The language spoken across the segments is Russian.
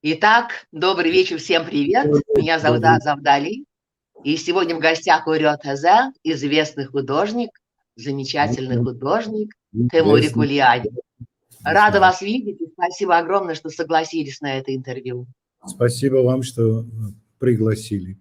Итак, добрый вечер, всем привет. Меня зовут Завдали. И сегодня в гостях у Рё Тезе известный художник, замечательный художник Темури Известный. Кулиани. Не Рада знаю. вас видеть и спасибо огромное, что согласились на это интервью. Спасибо вам, что пригласили.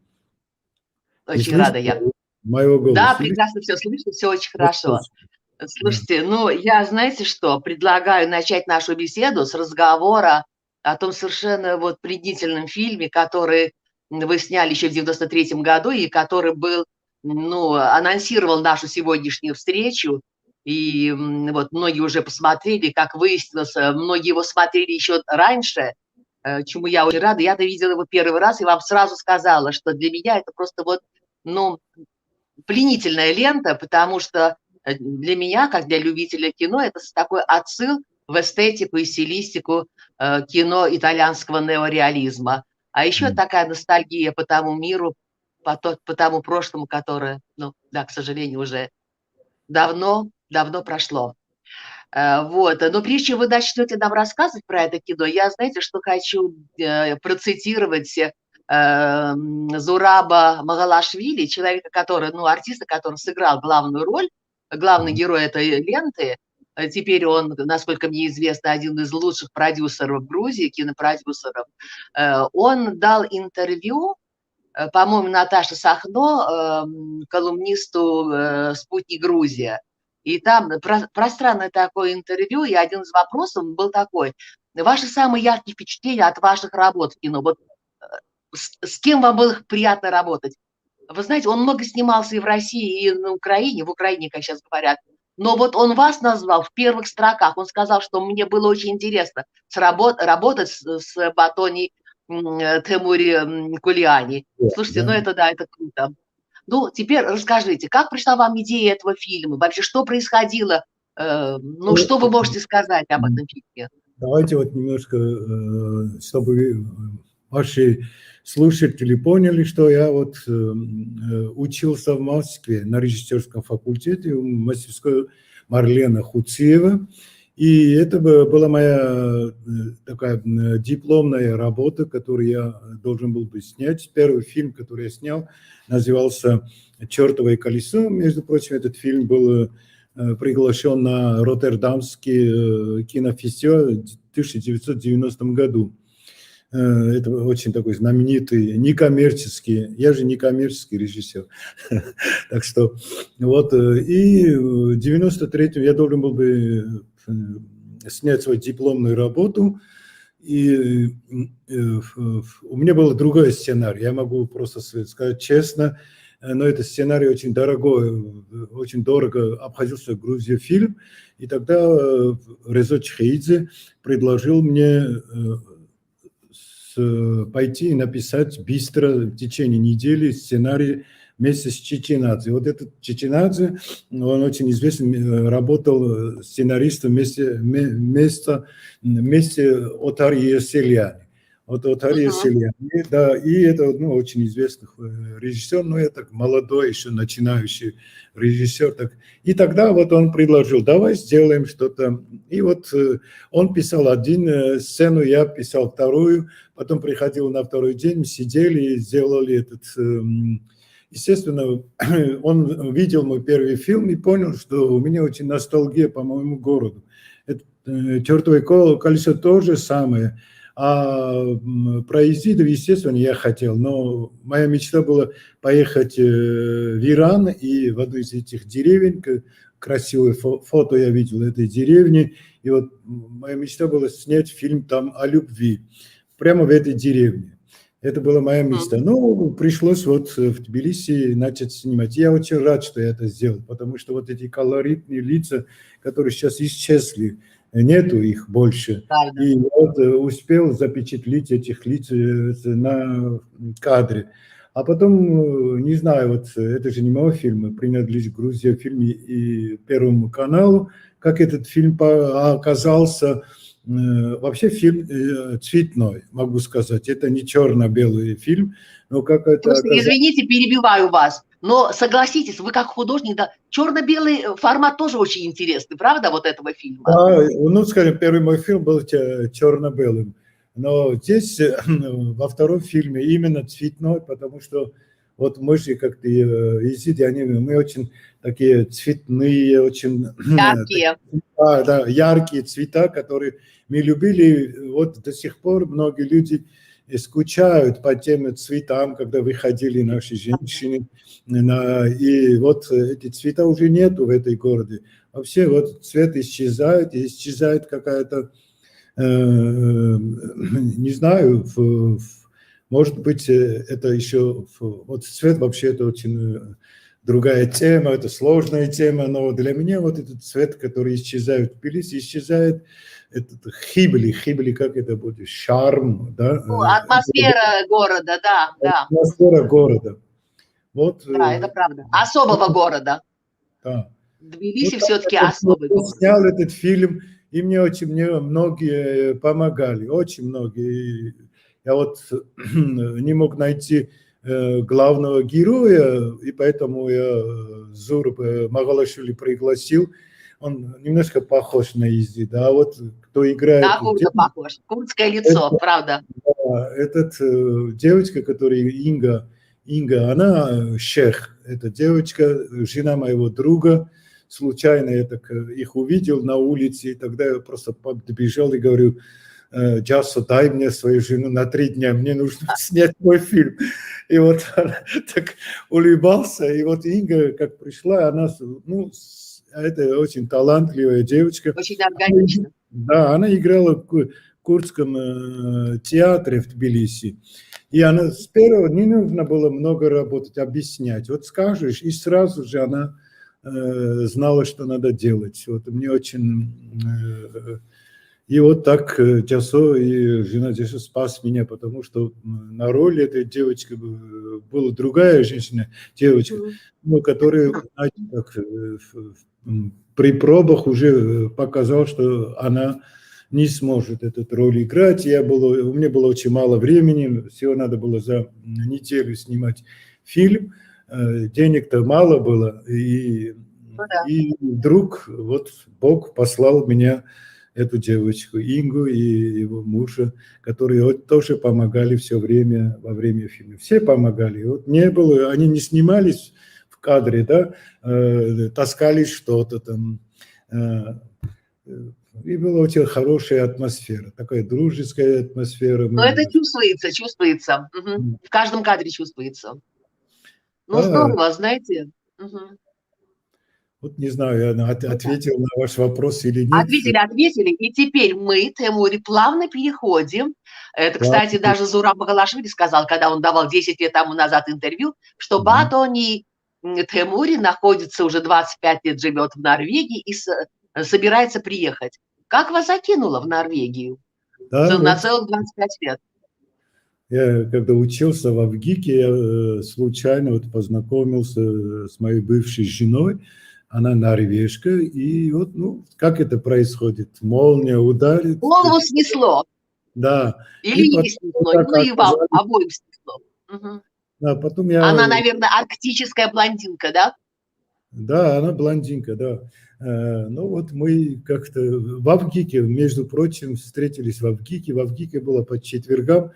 И Очень рада слышите я. моего Да, голоса? прекрасно все слышно, все очень Вот хорошо. точно. Да. Слушайте, ну, я, знаете что, предлагаю начать нашу беседу с разговора о том совершенно вот пленительном фильме, который вы сняли еще в 93-м году и который был, ну, анонсировал нашу сегодняшнюю встречу. И вот многие уже посмотрели, как выяснилось, многие его смотрели еще раньше, чему я очень рада. Я-то видела его первый раз и вам сразу сказала, что для меня это просто вот, ну, пленительная лента, потому что для меня, как для любителя кино, это такой отсыл в эстетику и стилистику кино итальянского неореализма. А еще такая ностальгия по тому миру, по тому прошлому, которое, ну, да, к сожалению, уже давно прошло. Вот. Но прежде чем вы начнете нам рассказывать про это кино, я, знаете, что хочу процитировать Зураба Магалашвили, человека, который, ну, артиста, который сыграл главную роль, главный герой этой ленты. Теперь он, насколько мне известно, один из лучших продюсеров Грузии, кинопродюсеров. Он дал интервью, по-моему, Наташе Сахно, колумнисту «Спутник Грузия». И там пространное такое интервью, и один из вопросов был такой: ваши самые яркие впечатления от ваших работ в кино? Вот с кем вам было приятно работать? Вы знаете, он много снимался и в России, и на Украине, в Украине, как сейчас говорят. Но вот он вас назвал в первых строках. Он сказал, что мне было очень интересно работать с Батони Темури Кулиани. Слушайте, ну Да. это да, это круто. Ну, теперь расскажите, как пришла вам идея этого фильма? Вообще, что происходило? Ну, что вы можете сказать об этом фильме? Давайте вот немножко, чтобы ваши слушатели поняли, что я вот учился в Москве на режиссерском факультете в мастерской Марлена Хуциева. И это была моя такая дипломная работа, которую я должен был бы снять. Первый фильм, который я снял, назывался «Чертовое колесо». Между прочим, этот фильм был приглашен на Роттердамский кинофестиваль в 1990 году. Это очень такой знаменитый, некоммерческий, я же некоммерческий режиссер. Так что вот, и в 93-м я должен был бы снять свою дипломную работу, и у меня был другой сценарий, я могу просто сказать честно, но этот сценарий очень дорогой, очень дорого обходился в Грузии фильм, и тогда Резо Чхеидзе предложил мне пойти и написать быстро в течение недели сценарий вместе с Чичинадзе. Вот этот Чичинадзе, он очень известный, работал сценаристом вместе Отарье Селяни. Вот Отарье Селяни, да, и это, ну, очень известный режиссер, но это молодой еще начинающий режиссер. Так. И тогда вот он предложил, давай сделаем что-то. И вот он писал один сцену, я писал вторую, потом приходил на второй день, мы сидели и сделали этот... Естественно, он видел мой первый фильм и понял, что у меня очень ностальгия по моему городу. «Чертовое колесо» то же самое. А про Изидов, естественно, я хотел, но моя мечта была поехать в Иран и в одну из этих деревень, красивое фото я видел этой деревни, и вот моя мечта была снять фильм там о любви, прямо в этой деревне. Это была моя мечта. Ну, пришлось вот в Тбилиси начать снимать. Я очень рад, что я это сделал, потому что вот эти колоритные лица, которые сейчас исчезли, нету их больше. И вот успел запечатлеть этих лиц на кадре. А потом, не знаю, вот это же не мой фильм, принадлежит Грузия фильме и Первому каналу, как этот фильм оказался. Вообще фильм цветной, могу сказать. Это не черно-белый фильм, но как это Просто, оказалось... извините, перебиваю вас, но согласитесь, вы как художник, да, черно-белый формат тоже очень интересный, правда, вот этого фильма? Да, ну, скажем, первый мой фильм был черно-белым. Но здесь, во втором фильме, именно цветной, потому что вот мы же как-то езиды, мы очень такие цветные, очень Яркие. да, яркие цвета, которые мы любили. Вот до сих пор многие люди скучают по тем цветам, когда выходили наши женщины. И вот эти цвета уже нету в этой городе. Вообще вот цвет исчезает, и исчезает какая-то, не знаю, может быть, это еще, вот цвет вообще это очень другая тема, это сложная тема, но для меня вот этот цвет, который исчезает в Тбилиси, исчезает этот хибли, как это будет, шарм, да? Ну, атмосфера города, да, да. Атмосфера города. Вот, Да, это правда. Особого города. да. Вот Тбилиси так все-таки я особый город. снял этот фильм, и мне многие помогали, очень многие. Я вот не мог найти главного героя, и поэтому я Зур Магалашвили пригласил. Он немножко похож на Изида, а вот кто играет... На курда похож. Курдское лицо, правда. Этот девочка, которая Инга, она шейх. Эта девочка, жена моего друга. Случайно я так их увидел на улице, и тогда я просто подбежал и говорю: Джасо, дай мне свою жену на 3 дня, мне нужно снять мой фильм. И вот она так улыбался, и вот Инга, как пришла, она, ну, это очень талантливая девочка. Очень органично. Да, она играла в курдском театре в Тбилиси. И она с первого не нужно было много работать, объяснять. Вот скажешь, и сразу же она знала, что надо делать. Вот мне очень... И вот так Джасо и жена Джасо спас меня, потому что на роли этой девочки была другая женщина, девочка, ну, которая, знаете, как, при пробах уже показал, что она не сможет эту роль играть. У меня было очень мало времени, всего надо было за неделю снимать фильм, денег-то мало было, и вдруг вот Бог послал меня эту девочку Ингу и его мужа, которые тоже помогали все время во время фильма. Все помогали. Вот не было, они не снимались в кадре, да, таскали что-то там. И была очень хорошая атмосфера, такая дружеская атмосфера. Но это чувствуется, чувствуется. Угу. В каждом кадре чувствуется. Ну, здорово, знаете. Угу. Вот не знаю, я ответил на ваш вопрос или нет. Ответили. И теперь мы, Теймури, плавно переходим. Это, кстати, даже Зураб Магалашвили сказал, когда он давал 10 лет тому назад интервью, что Батони Теймури находится уже 25 лет, живет в Норвегии и собирается приехать. Как вас закинуло в Норвегию на целых 25 лет? Я когда учился в Авгике, я случайно вот познакомился с моей бывшей женой. Она норвежка, и вот, ну, как это происходит? Молния ударит. Голову снесло. Да. Или ей снесло, ну и вам обоим снесло. Угу. Да, потом Она, наверное, арктическая блондинка, да? Да, она блондинка, да. Ну вот мы как-то в Авгике, между прочим, встретились в Авгике. В Авгике было по четвергам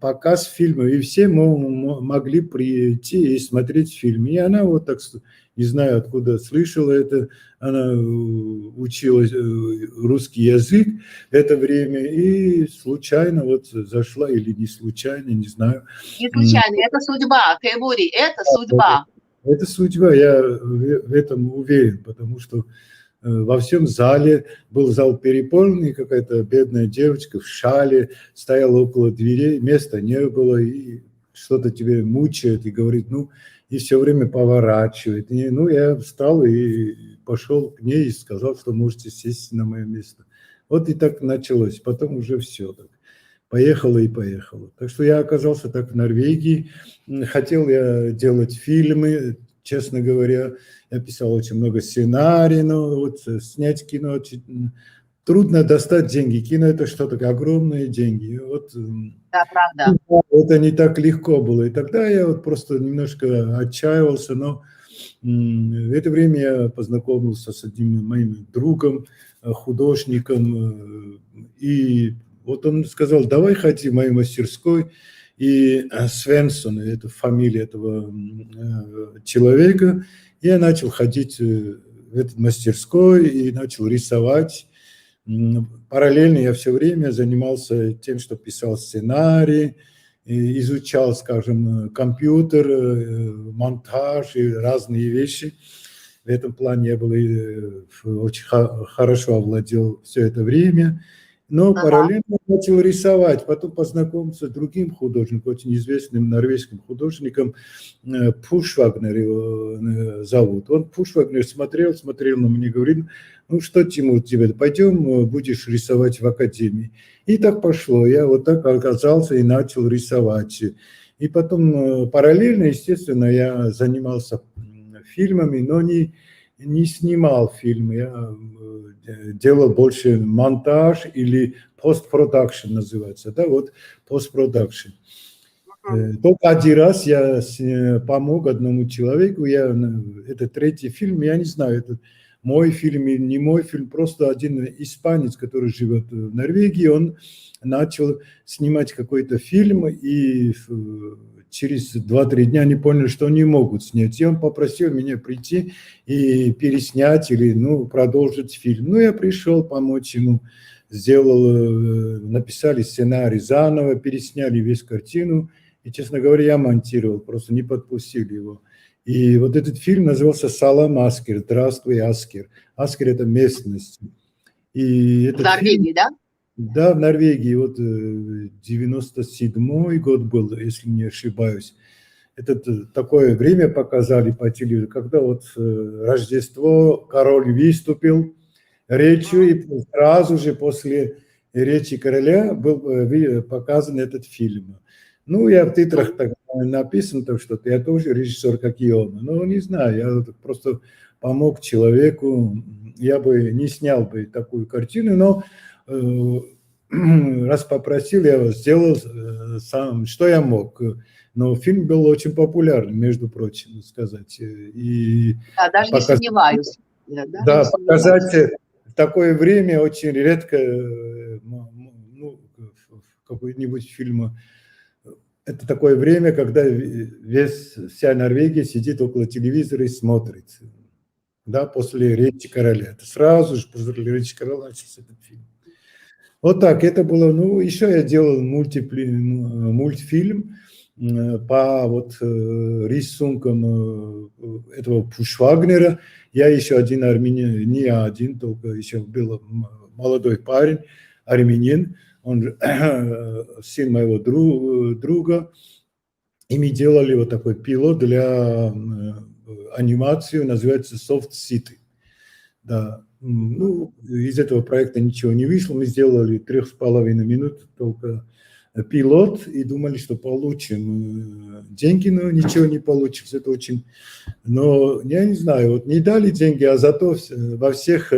показ фильма, и все могли прийти и смотреть фильм. И она вот так, не знаю, откуда слышала это, она учила русский язык в это время и случайно вот зашла, или не случайно, не знаю. Не случайно, это судьба, Теймури, это судьба. Это судьба, я в этом уверен, потому что во всем зале был зал переполненный, какая-то бедная девочка в шале стояла около дверей, места не было, и что-то тебе мучает, и говорит, ну, и все время поворачивает. И, ну, я встал и пошел к ней и сказал, что можете сесть на мое место. Вот и так началось, потом уже все так. Поехала и поехала. Так что я оказался так в Норвегии. Хотел я делать фильмы, честно говоря. Я писал очень много сценариев, но вот снять кино очень трудно, достать деньги. Кино – это что такое? Огромные деньги. Вот, да, правда. Это не так легко было. И тогда я вот просто немножко отчаивался, но в это время я познакомился с одним моим другом, художником, и вот он сказал, давай ходи в мою мастерской, и Свенсон, это фамилия этого человека, я начал ходить в эту мастерской и начал рисовать. Параллельно я все время занимался тем, что писал сценарий, изучал, скажем, компьютер, монтаж и разные вещи. В этом плане я был очень хорошо овладел все это время. Но параллельно начал рисовать, потом познакомился с другим художником, очень известным норвежским художником, Пушвагнер его зовут. Он, Пушвагнер, смотрел на меня, говорит, ну что, Тимур, тебе, пойдем, будешь рисовать в академии. И так пошло, я вот так оказался и начал рисовать. И потом параллельно, естественно, я занимался фильмами, но не снимал фильмы, я делал больше монтаж или постпродакшн называется, да, вот постпродакшн. Только один раз я помог одному человеку, это третий фильм, я не знаю, это мой фильм или не мой фильм, просто один испанец, который живет в Норвегии, он начал снимать какой-то фильм, и через 2-3 дня они поняли, что не могут снять. И он попросил меня прийти и переснять или продолжить фильм. Ну, я пришел помочь ему, написали сценарий заново, пересняли весь картину. И, честно говоря, я монтировал, просто не подпустили его. И вот этот фильм назывался «Салам Аскер», «Здравствуй, Аскер». Аскер – это местность. И этот в Норвегии, фильм, да? да, в Норвегии, вот 97-й год был, если не ошибаюсь. Это такое время показали по телевизору, когда вот Рождество, король выступил речью, и сразу же после речи короля был показан этот фильм. Ну, я в титрах так написан, так что я тоже режиссер, как и он. Ну, не знаю, я просто помог человеку, я бы не снял бы такую картину, но раз попросил, я сделал сам, что я мог. Но фильм был очень популярный, между прочим, сказать. И Да, даже не сомневаюсь. Даже не да, сомневаюсь. показать в такое время очень редко в какой-нибудь фильм. Это такое время, когда вся Норвегия сидит около телевизора и смотрит. Да, после речи короля. Это сразу же после речи короля начался этот фильм. Вот так, это было, еще я делал мультфильм по рисункам этого Пушвагнера. Я еще один армянин, не я один, только еще был молодой парень, армянин, он сын моего друга, и мы делали вот такой пилот для анимации, называется Soft City. Да. Из этого проекта ничего не вышло. Мы сделали 3,5 минут только пилот и думали, что получим деньги, но ничего не получилось. Это очень... Но я не знаю, вот не дали деньги, а зато во всех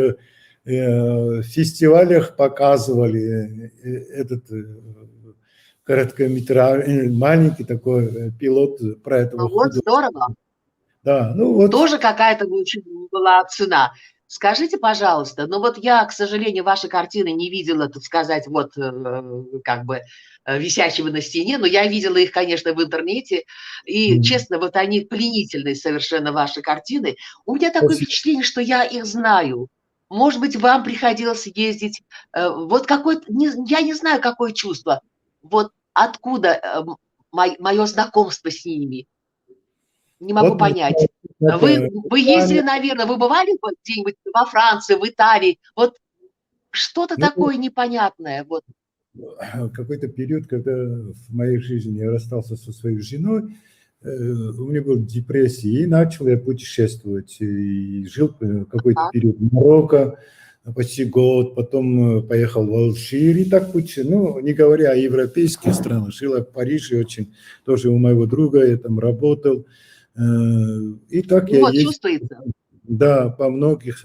фестивалях показывали этот короткометражный, маленький такой пилот про этого Вот художника. здорово. Да, вот. Тоже какая-то была цена. Скажите, пожалуйста, я, к сожалению, ваши картины не видела, так сказать, висящими на стене, но я видела их, конечно, в интернете, и, честно, они пленительные совершенно, ваши картины. У меня такое впечатление, что я их знаю. Может быть, вам приходилось ездить, я не знаю, какое чувство, откуда мое знакомство с ними. Не могу понять. Вы ездили, наверное, вы бывали где-нибудь во Франции, в Италии? Что-то такое непонятное. Какой-то период, когда в моей жизни я расстался со своей женой, у меня была депрессия, и начал я путешествовать. И жил какой-то период в Марокко, почти год, потом поехал в Алжир, и так не говоря о европейских странах, жил я в Париже очень, тоже у моего друга, я там работал. И так я ездил, чувствуется. Да, во многих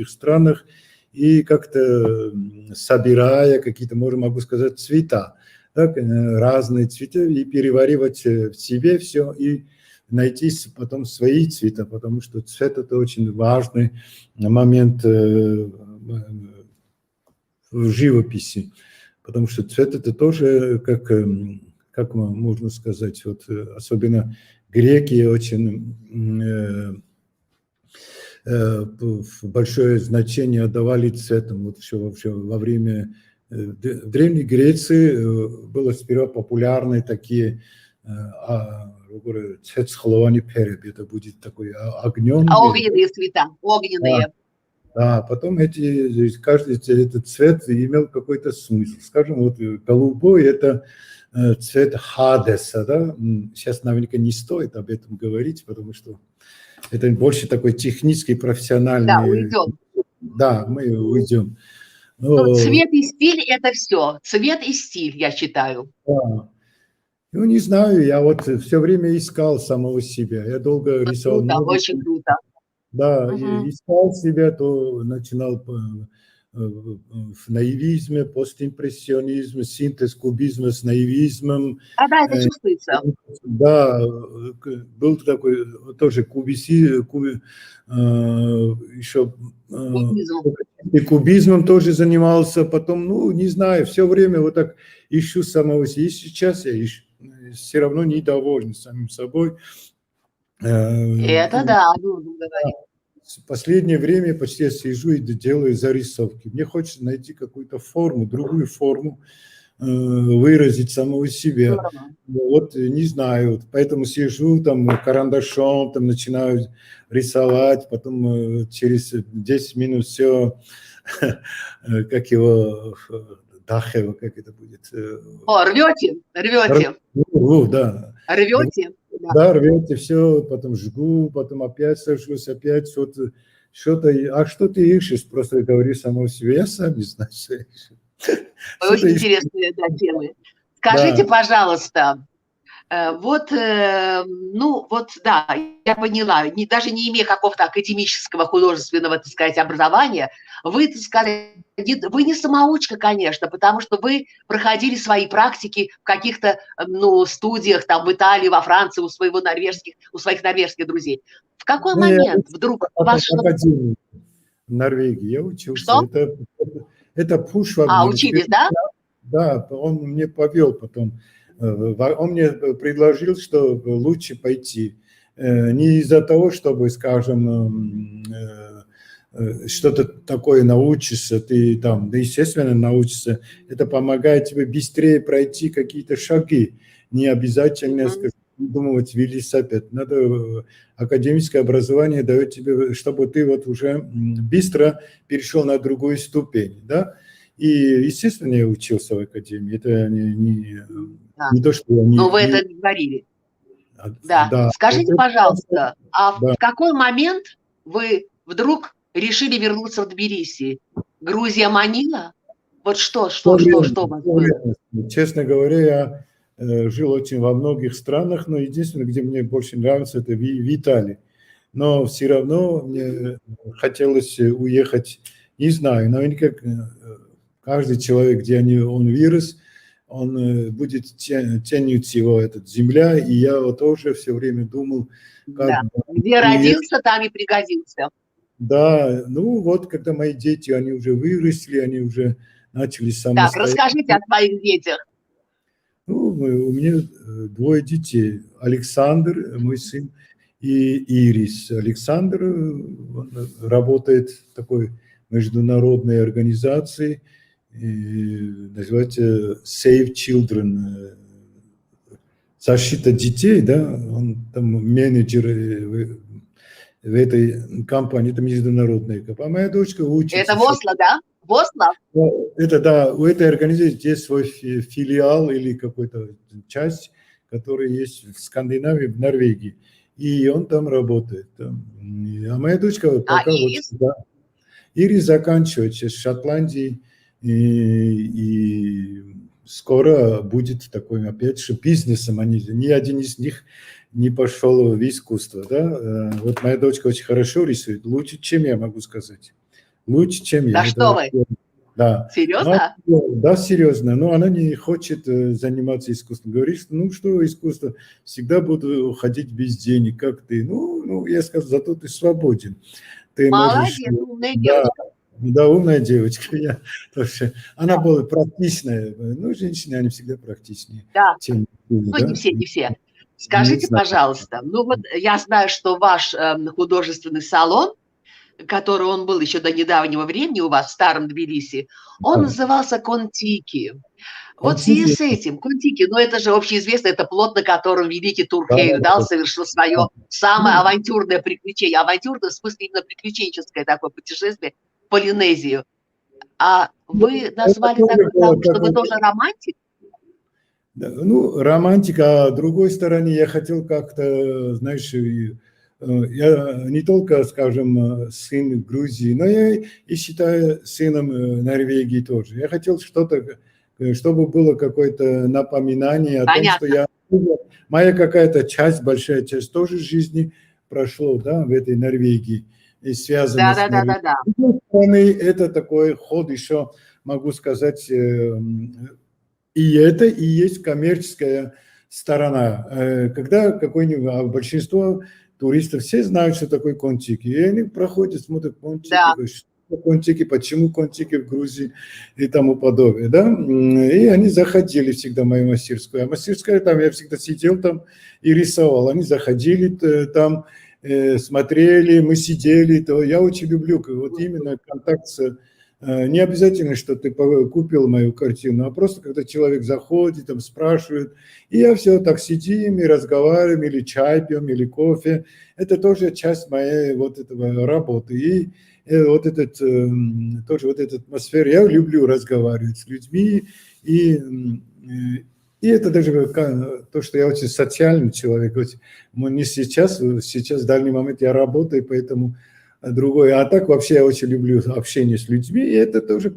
странах, и как-то собирая какие-то, могу сказать, цвета, так, разные цвета, и переваривать в себе все, и найти потом свои цвета, потому что цвет – это очень важный момент в живописи, потому что цвет это тоже, как можно сказать, вот, особенно греки очень большое значение отдавали цветам. Вот еще во время в Древней Греции было сперва популярны такие цвет схоловани переб, это будет такой огненный. Огненные цвета, огненные. Да, потом каждый этот цвет имел какой-то смысл. Скажем, вот голубой – это цвет Хадеса, да? Сейчас наверняка не стоит об этом говорить, потому что это больше такой технический, профессиональный. Да, уйдем. Да, мы уйдем. Но цвет и стиль – это все. Цвет и стиль, я считаю. Да. Ну, не знаю, я вот все время искал самого себя. Я долго рисовал. Круто, очень круто. Да, искал себя, то начинал в наивизме, постимпрессионизме, синтез кубизма с наивизмом. Да, это чувствуется. Да, был такой тоже еще кубизмом тоже занимался, потом, ну, не знаю, все время вот так ищу самого себя. И сейчас я все равно недоволен самим собой. Это да, буду говорить. В последнее время почти я сижу и делаю зарисовки. Мне хочется найти какую-то форму, другую форму, выразить самого себя. Вот не знаю, поэтому сижу там карандашом, там начинаю рисовать, потом через 10 минут все, как его, дахево, как это будет? О, рвете? Да. Рвете? Да, рвете, все, потом жгу, потом опять сажусь, опять что-то, а что ты ищешь? Просто говорю самому себе, я сам не знаю, что я ищу. Очень интересные темы. Скажите, пожалуйста, вот, ну, вот, да, я поняла, даже не имея какого-то академического, художественного, так сказать, образования, вы, так сказать, вы не самоучка, конечно, потому что вы проходили свои практики в каких-то, ну, студиях, там, в Италии, во Франции, у своих норвежских друзей. В какой момент вдруг ваш... В Норвегии я учился. Что? Это Пушвагнер. Учились, да? Да, он мне повел потом. Он мне предложил, что лучше пойти. Не из-за того, чтобы, скажем, что-то такое научишься, ты там, да, естественно, научишься. Это помогает тебе быстрее пройти какие-то шаги. Не обязательно, придумывать велосипед. Надо, академическое образование дает тебе, чтобы ты вот уже быстро перешел на другую ступень, да. И, естественно, я учился в академии. Это не то, что я не... Ну, вы это говорили. Да. Скажите, пожалуйста, в какой момент вы вдруг решили вернуться в Тбилиси? Грузия манила? Вот что у вас было? Честно говоря, я жил очень во многих странах, но единственное, где мне больше нравится, это в Италии. Но все равно мне хотелось уехать, не знаю, наверняка каждый человек, где он вырос, он будет тянуть его эта земля, и я вот тоже все время думал, как... Где родился, там и пригодился. Да, ну вот, когда мои дети, они уже выросли, они уже начали самостоятельно. Так, расскажите о своих детях. Ну, у меня 2 детей. Александр, мой сын, и Ирис. Александр, он работает в такой международной организации, называется Save Children, защита детей, да, он там менеджер в этой компании, это международная компания. А моя дочка учится. Это в Осло, да? В Осло? Это, да, у этой организации есть свой филиал или какой-то часть, который есть в Скандинавии, в Норвегии. И он там работает. А моя дочка пока... Ирис? Вот, да, Ирис заканчивает сейчас в Шотландии. И скоро будет такой, опять же, бизнесом. Ни один из них не пошел в искусство. Да? Вот моя дочка очень хорошо рисует. Лучше, чем я, могу сказать. Лучше, чем я. Да что вы? Да. Серьезно? Да, серьезно. Но она не хочет заниматься искусством. Говорит, что, ну что искусство, всегда буду уходить без денег, как ты. Ну, я сказал, зато ты свободен. Ты молодец, можешь... умная девочка. Да, умная девочка. Тоже, она была практичная. Ну, женщины, они всегда практичнее, Да, чем мужчины, ну не да? все, не все. Не Скажите, знаю. пожалуйста, ну вот я знаю, что ваш художественный салон, который он был еще до недавнего времени у вас в старом Тбилиси, он Да. назывался «Контики». Вот в связи Контики, с этим, Контики, ну это же общеизвестно, это плот, на котором великий да, Тургенев да, Дал да. совершил свое самое Ну, авантюрное приключение. Авантюрное, в смысле именно приключенческое такое путешествие в Полинезию. А вы это назвали так тоже было, потому, как что вы тоже романтик? да, ну, романтика, а с другой стороны, я хотел как-то, знаешь, я не только, скажем, сын Грузии, но я и считаю сыном Норвегии тоже. Я хотел что-то, чтобы было какое-то напоминание о том, что Понятно. я, моя какая-то часть, большая часть тоже жизни прошло, да, в этой Норвегии и связана с Норвегией. Да-да-да-да-да. С другой стороны, это такой ход еще, могу сказать, и это и есть коммерческая сторона. Когда какой-нибудь, большинство туристов, все знают, что такое Контики. И они проходят, смотрят Контики, Да, говорят, что такое Контики, почему Контики в Грузии и тому подобное. Да? И они заходили всегда в мою мастерскую. А мастерская там, я всегда сидел там и рисовал. Они заходили там, смотрели, мы сидели. То я очень люблю вот именно контакт с не обязательно, что ты купил мою картину, а просто когда человек заходит, там спрашивает, и я все так сидим и разговариваем, или чай пьем, или кофе. Это тоже часть моей вот этого работы. И вот этот, тоже вот эта атмосфера, я люблю разговаривать с людьми, и это даже то, что я очень социальный человек. Не сейчас, сейчас в данный момент я работаю, поэтому другое. А так вообще я очень люблю общение с людьми, и это тоже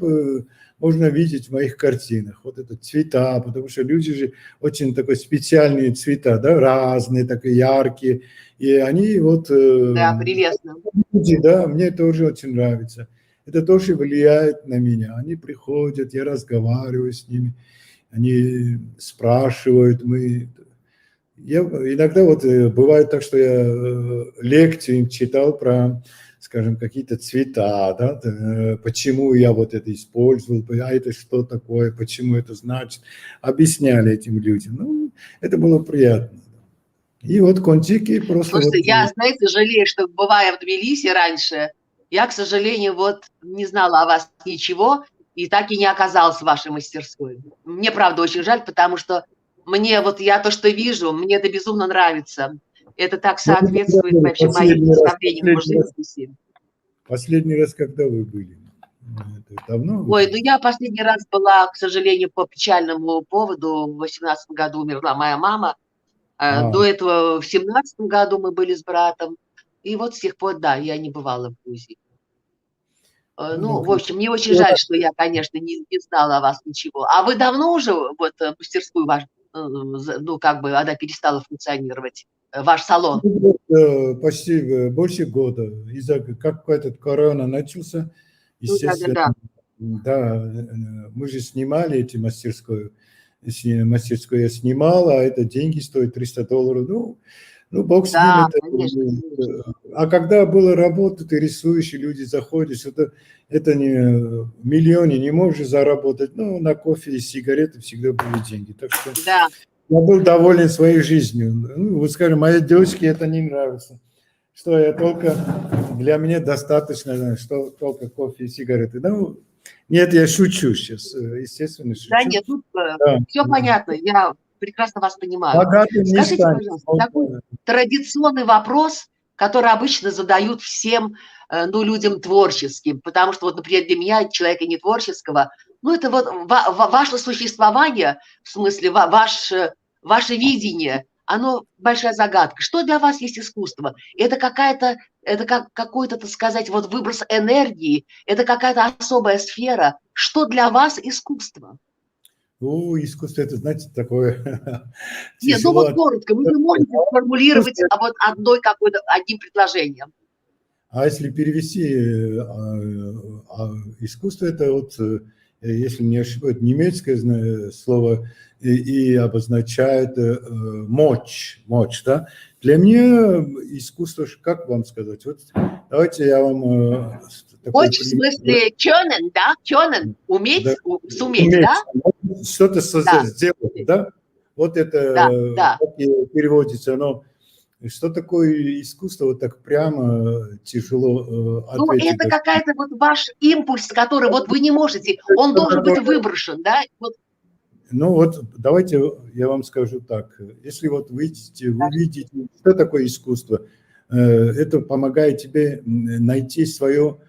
можно видеть в моих картинах. Вот это цвета, потому что люди же очень такой специальные цвета, да, разные, такие яркие, и они вот, да, прелестно. люди, да, мне тоже очень нравится. Это тоже влияет на меня. Они приходят, я разговариваю с ними, они спрашивают, я иногда вот бывает так, что я лекцию им читал про, скажем, какие-то цвета, да, почему я вот это использовал, а это что такое, почему это значит, объясняли этим людям. Ну, это было приятно. И вот Контики просто Слушайте, вот... я, знаете, жалею, что бывая в Тбилиси раньше, я, к сожалению, вот не знала о вас ничего и так и не оказалась в вашей мастерской. Мне, правда, очень жаль, потому что мне вот я то, что вижу, мне это безумно нравится. Это так Ну, соответствует вообще моим представлениям о живописи. последний раз, когда вы были? Это давно вы Ой, были? ну я последний раз была, к сожалению, по печальному поводу. В 18 году умерла моя мама. А, До этого в 17 году мы были с братом. И вот с тех пор, да, я не бывала в Грузии. ну, Ну, в общем, мне очень жаль, что я, конечно, не знала о вас ничего. А вы давно уже вот мастерскую ваш, ну, как бы она перестала функционировать, ваш салон? почти больше года. Из-за как этот корона начался, Ну, естественно, да-да-да. да, мы же снимали эти мастерскую, мастерскую я снимал, а это деньги стоят $300. Ну, бог с ним, Да, это... конечно, конечно. А когда была работа, ты рисуешь, и люди заходят, это не в миллионе не можешь заработать, но на кофе и сигареты всегда были деньги. Так что Да. я был доволен своей жизнью. Ну, вот скажем, моей девочке это не нравится. Что я только, для меня достаточно, что только кофе и сигареты. Ну, нет, я шучу сейчас, естественно, Да шучу. нет, тут Да. все понятно, я прекрасно вас понимаю. Богатым не Скажите, станет. пожалуйста, такой традиционный вопрос, который обычно задают всем, ну, людям творческим, потому что вот, например, для меня, человека не творческого, ну, это вот ваше существование, в смысле, ваше видение, оно большая загадка. Что для вас есть искусство? Это какая-то, это как какой-то, так сказать, вот выброс энергии, это какая-то особая сфера. Что для вас искусство? Искусство это, знаете, такое Нет, ну вот тяжело. коротко, вы не можете сформулировать вот одной какой-то, одним предложением. А если перевести, искусство это вот если не ошибаюсь, немецкое слово и обозначает мощь, да. Для меня искусство, как вам сказать, вот давайте я вам такой Мощь в пример. смысле können, да? Können, Да, уметь, суметь, уметь да? что-то Да, сделать, да? Вот да, это да. как и переводится, но что такое искусство, вот так прямо тяжело Ну, ответить. это какая-то вот ваш импульс, который вот вы не можете, он должен быть выброшен, да? Вот. Ну вот давайте я вам скажу так. Если вот вы видите, что такое искусство, это помогает тебе найти свое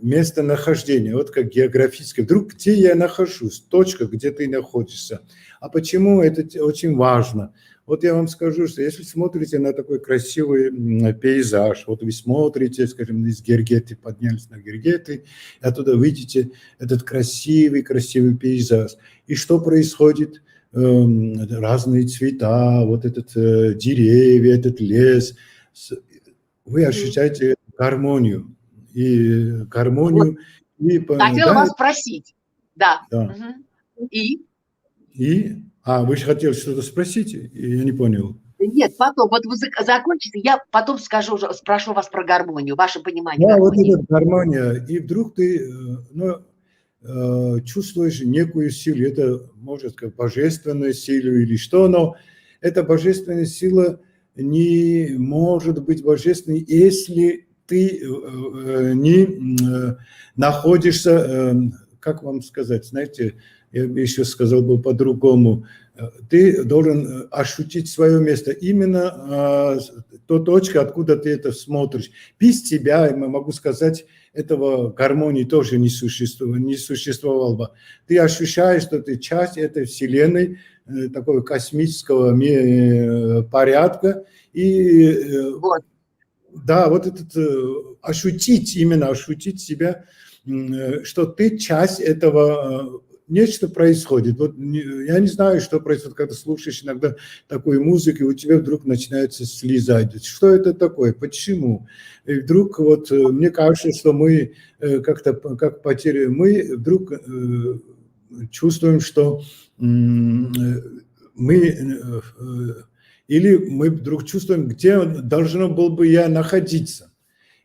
местонахождение, вот как географическое. Вдруг где я нахожусь, точка, где ты находишься. А почему это очень важно? Вот я вам скажу, что если смотрите на такой красивый пейзаж, вот вы смотрите, скажем, из Гергеты, поднялись на Гергеты, и оттуда видите этот красивый пейзаж. И что происходит? Разные цвета, вот этот деревья, этот лес. Вы ощущаете гармонию. И гармонию. Вот. И, Хотела да, вас спросить. Да. да. Угу. И? Вы же хотели что-то спросить? Я не понял. Нет, потом, вот вы закончите, я потом спрошу вас про гармонию, ваше понимание Да, вот гармонии. эта гармония. И вдруг ты чувствуешь некую силу. Это, может сказать, божественную силу или что, но эта божественная сила не может быть божественной, если ты не находишься, как вам сказать, знаете, я бы еще сказал бы по-другому, ты должен ощутить свое место, именно та точка, откуда ты это смотришь. Без тебя, я могу сказать, этого гармонии тоже не существовало бы. Ты ощущаешь, что ты часть этой вселенной, такого космического порядка, и Вот. да, вот этот ощутить себя, что ты часть этого. Нечто происходит. Вот я не знаю, что происходит, когда слушаешь иногда такую музыку, и у тебя вдруг начинается слезать. Что это такое? Почему? И вдруг вот мне кажется, что мы как-то как потеряли, мы вдруг чувствуем, что мы или мы вдруг чувствуем, где должно было бы я находиться,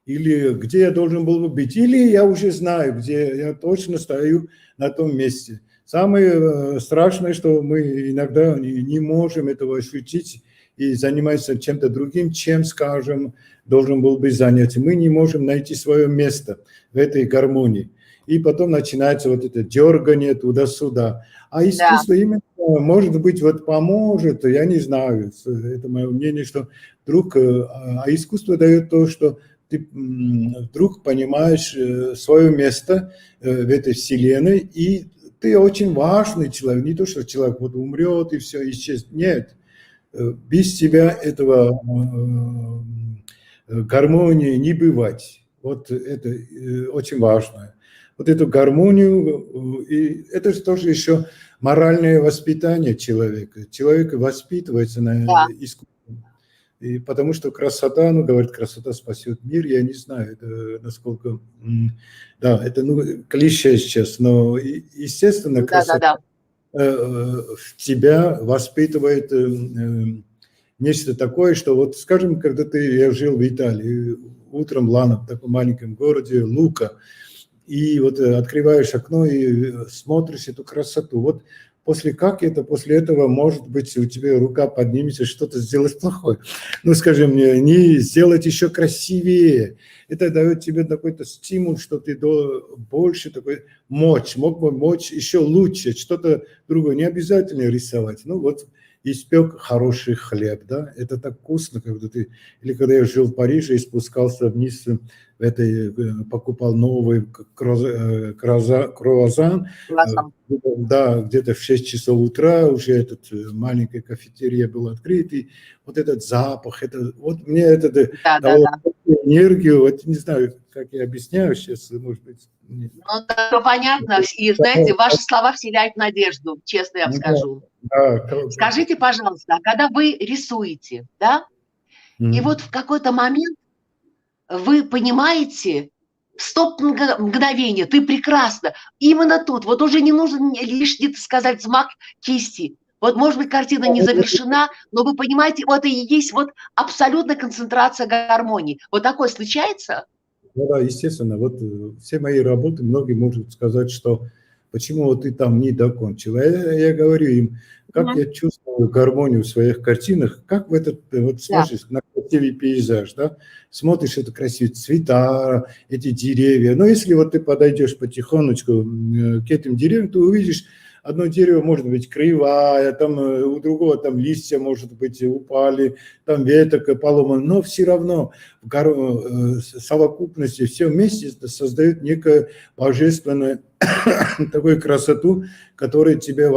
или где я должен был бы быть, или я уже знаю, где я точно стою на том месте. Самое страшное, что мы иногда не можем этого ощутить и заниматься чем-то другим, чем, скажем, должен был быть занят. Мы не можем найти свое место в этой гармонии. И потом начинается вот это дергание туда-сюда. А искусство именно, может быть, вот поможет, я не знаю, это мое мнение, что вдруг, а искусство дает то, что ты вдруг понимаешь свое место в этой вселенной, и ты очень важный человек, не то, что человек вот умрет и все, исчезнет. Нет, без тебя этого гармонии не бывать. Вот это очень важно. Вот эту гармонию, и это же тоже еще моральное воспитание человека. Человек воспитывается на искусстве. И потому что красота, говорит, красота спасет мир, я не знаю, это насколько, да, это клише сейчас, но естественно красота в тебя воспитывает нечто такое, что вот, скажем, когда я жил в Италии, утром Лано, в таком маленьком городе, Лука, и вот открываешь окно и смотришь эту красоту. Вот после этого, может быть, у тебя рука поднимется что-то сделать плохое. Скажи мне, не сделать еще красивее. Это дает тебе какой-то стимул, что ты больше такой мог бы мочь еще лучше, что-то другое. Не обязательно рисовать. Вот испек хороший хлеб, да, это так вкусно, когда или когда я жил в Париже и спускался вниз, покупал новый круассан, да, где-то в 6 часов утра уже этот маленькая кафетерия была открыта, и вот этот запах, вот мне это дало энергию, вот не знаю, как я объясняю сейчас, может быть. Понятно, и знаете, ваши слова вселяют надежду, честно я вам скажу. Скажите, пожалуйста, а когда вы рисуете, да, и вот в какой-то момент вы понимаете, мгновение, ты прекрасна. Именно тут, вот уже не нужно лишний, так сказать, взмах кисти. Вот, может быть, картина не завершена, но вы понимаете, вот и есть вот абсолютная концентрация гармонии. Вот такое случается? Ну да, естественно. Вот все мои работы, многие могут сказать, что почему вот ты там не докончил. А я говорю им, как я чувствую гармонию в своих картинах, как в этот, вот Да. смотришь на красивый пейзаж, да, смотришь, это красивые цвета, эти деревья. Но если вот ты подойдешь потихонечку к этим деревьям, ты увидишь, одно дерево может быть кривая, там у другого там листья, может быть, упали, там веток поломан, но все равно в совокупности все вместе создают некую божественную такую красоту, которая тебе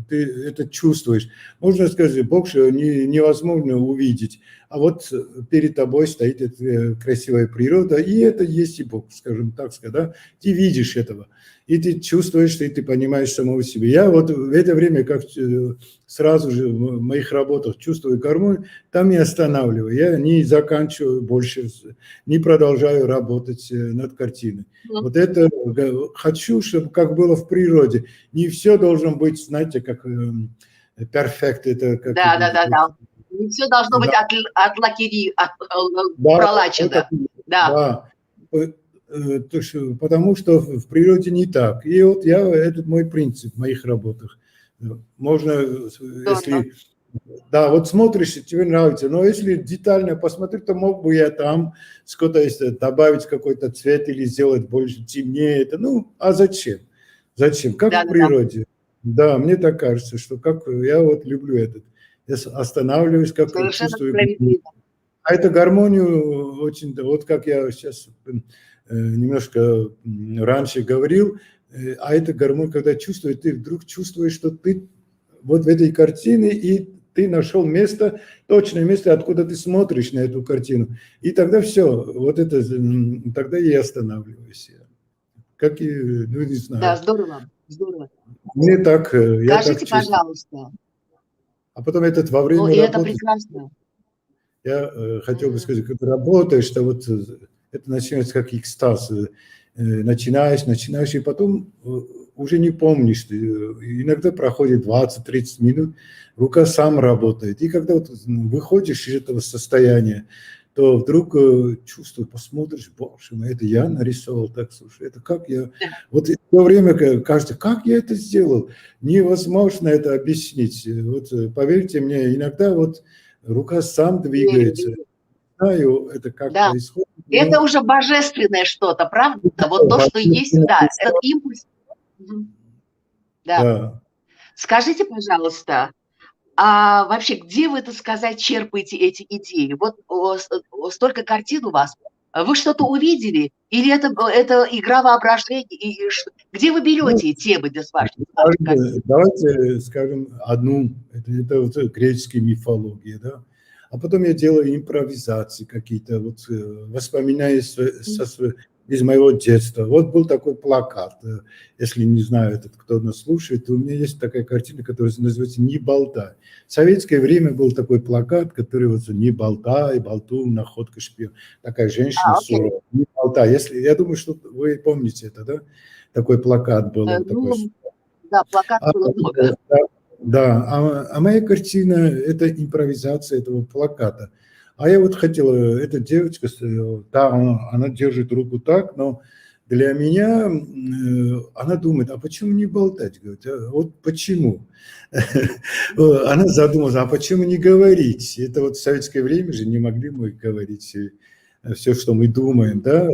ты это чувствуешь. Можно сказать, больше невозможно увидеть. А вот перед тобой стоит эта красивая природа, и это есть и Бог, скажем так сказать. Да? Ты видишь этого, и ты чувствуешь, и ты понимаешь самого себя. Я вот в это время, как сразу же в моих работах чувствую гармонию, там не останавливаю. Я не заканчиваю больше, не продолжаю работать над картиной. Вот это хочу, чтобы как было в природе. Не все должно быть, знаете, как перфект. Это как Да. Не все должно быть пролачено. Да. Потому что в природе не так. И вот это мой принцип в моих работах. Можно, если... Да, вот смотришь, тебе нравится, но если детально посмотреть, то мог бы я там что-то добавить, какой-то цвет или сделать больше темнее. Это, ну, а зачем? Зачем? Как в природе. Да, мне так кажется, что как я вот люблю этот. Я останавливаюсь, как чувствую. А эту гармонию очень, вот как я сейчас немножко раньше говорил, а эта гармония, когда чувствуешь, ты вдруг чувствуешь, что ты вот в этой картине, и ты нашел место, точное место, откуда ты смотришь на эту картину. И тогда все, вот это, тогда я и останавливаюсь. Как и, ну, не знаю. Да, здорово, здорово. Мне так, я Скажите, так чувствую. пожалуйста. А потом во время работы. Это прекрасно. Я хотел бы сказать, когда работаешь, что вот это начинается как экстаз. Начинаешь, и потом уже не помнишь. Иногда проходит 20-30 минут, рука сам работает. И когда вот выходишь из этого состояния, то вдруг чувствую, посмотришь, боже мой, это я нарисовал так, слушай, это как я... Вот в то время кажется, как я это сделал? Невозможно это объяснить. Вот поверьте мне, иногда вот рука сам двигается. Знаю, это как происходит. Это уже божественное что-то, правда? Вот то, что есть, да, этот импульс. Да. Скажите, пожалуйста, а вообще, где вы, так сказать, черпаете эти идеи? Вот столько картин у вас. Вы что-то увидели? Или это игра воображения? Где вы берете темы для ваших картин? Давайте скажем одну. Это вот греческая мифология, да? А потом я делаю импровизации какие-то, вот воспоминания из моего детства. Вот был такой плакат, если не знаю, кто нас слушает, у меня есть такая картина, которая называется «Не болтай». В советское время был такой плакат, который вот «Не болтай, болтун, находка шпион». Такая женщина суровая. «Не болтай». Я думаю, что вы помните это, да? Такой плакат был. Да, плакат было много. Да, а моя картина – это импровизация этого плаката. А я вот хотела, эта девочка, да, она держит руку так, но для меня она думает, а почему не болтать? Говорит, вот почему? Она задумалась, а почему не говорить? Это вот в советское время же не могли мы говорить все, что мы думаем, да?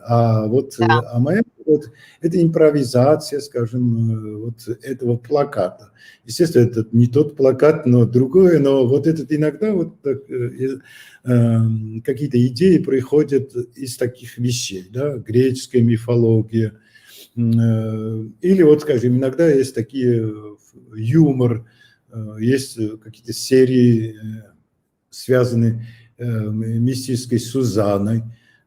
А моя вот, это импровизация, скажем, вот этого плаката. Естественно, это не тот плакат, но другое, но вот этот иногда вот какие-то идеи приходят из таких вещей, да, греческая мифология, или вот, скажем, иногда есть такие юмор, есть какие-то серии, связанные мистической Сузанной.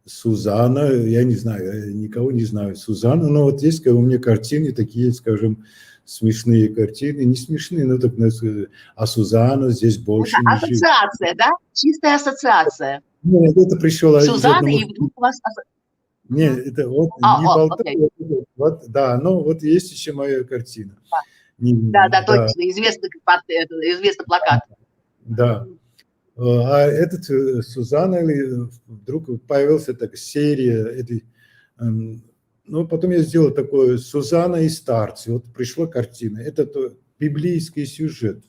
Сузанна, я не знаю, я никого не знаю, Сузанна, но вот есть у меня картины такие, скажем, смешные картины, не смешные, но так, а Сузанна здесь больше это ассоциация, да? Чистая ассоциация. Нет, это пришло из Сузанна, одного... и вдруг у вас... Нет, это вот не болтай, Окей. вот, да, но вот есть еще моя картина. Да, да, Да, точно, известный плакат. да. А этот Сузанна, вдруг появилась такая серия, ну, потом я сделал такое «Сузанна и старцы». Вот пришла картина. Это библейский сюжет.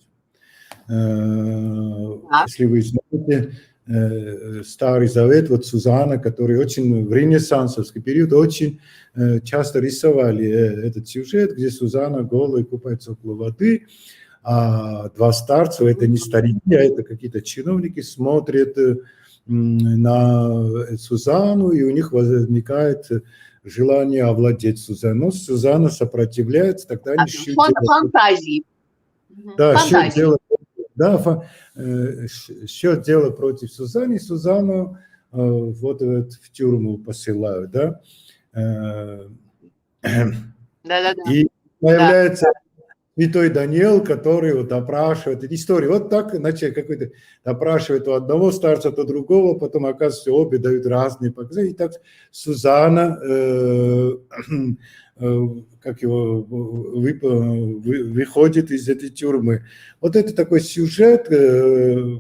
Если вы знаете Старый Завет, вот Сузанна, который очень в ренессансовский период очень часто рисовали этот сюжет, где Сузанна голая купается около воды, а два старца, это не старики, а это какие-то чиновники, смотрят на Сузанну, и у них возникает желание овладеть Сузанной. Но Сузанна сопротивляется, тогда они Фантазии. Да, счет дела против Сузанны, Сузанну вот в тюрьму посылают, да. И появляется святой Даниил, который вот опрашивает историю. Вот так, иначе какой-то опрашивает у одного старца, то другого, потом, оказывается, обе дают разные показания. И так Сузанна, как его, выходит из этой тюрьмы. Вот это такой сюжет,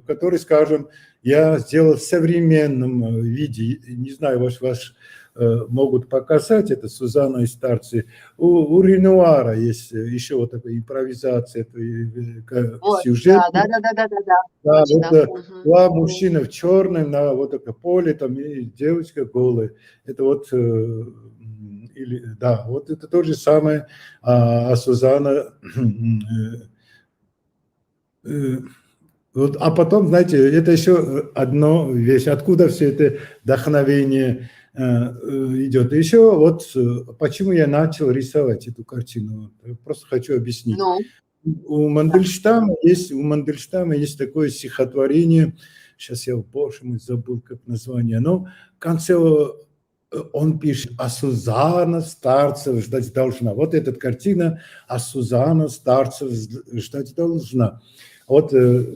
который, скажем, я сделал в современном виде. Не знаю, ваш могут показать, это Сузанна и старцы. У Ренуара есть еще вот такая импровизация, сюжет. Да. Да, это два мужчины в черном на вот это поле, там и девочка голая. Это вот, да, вот это то же самое, а Сузанна... Вот, а потом, знаете, это еще одна вещь, откуда все это вдохновение идет. И еще вот почему я начал рисовать эту картину. Просто хочу объяснить. У Мандельштама есть такое стихотворение, сейчас я, боже мой, забыл, как название, но в конце он пишет: «А Сузанна старцев ждать должна». Вот эта картина, «А Сузанна старцев ждать должна». Вот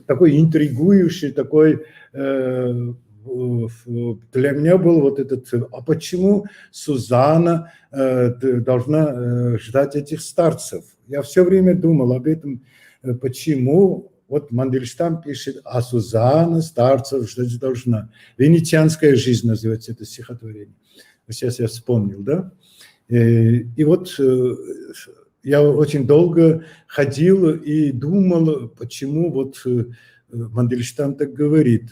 такой интригующий, такой для меня был вот этот, а почему Сузанна должна ждать этих старцев? Я все время думал об этом, почему. Вот Мандельштам пишет, а Сузанна старцев ждать должна. «Венецианская жизнь» называется это стихотворение. Сейчас я вспомнил, да? И вот я очень долго ходил и думал, почему вот Мандельштам так говорит.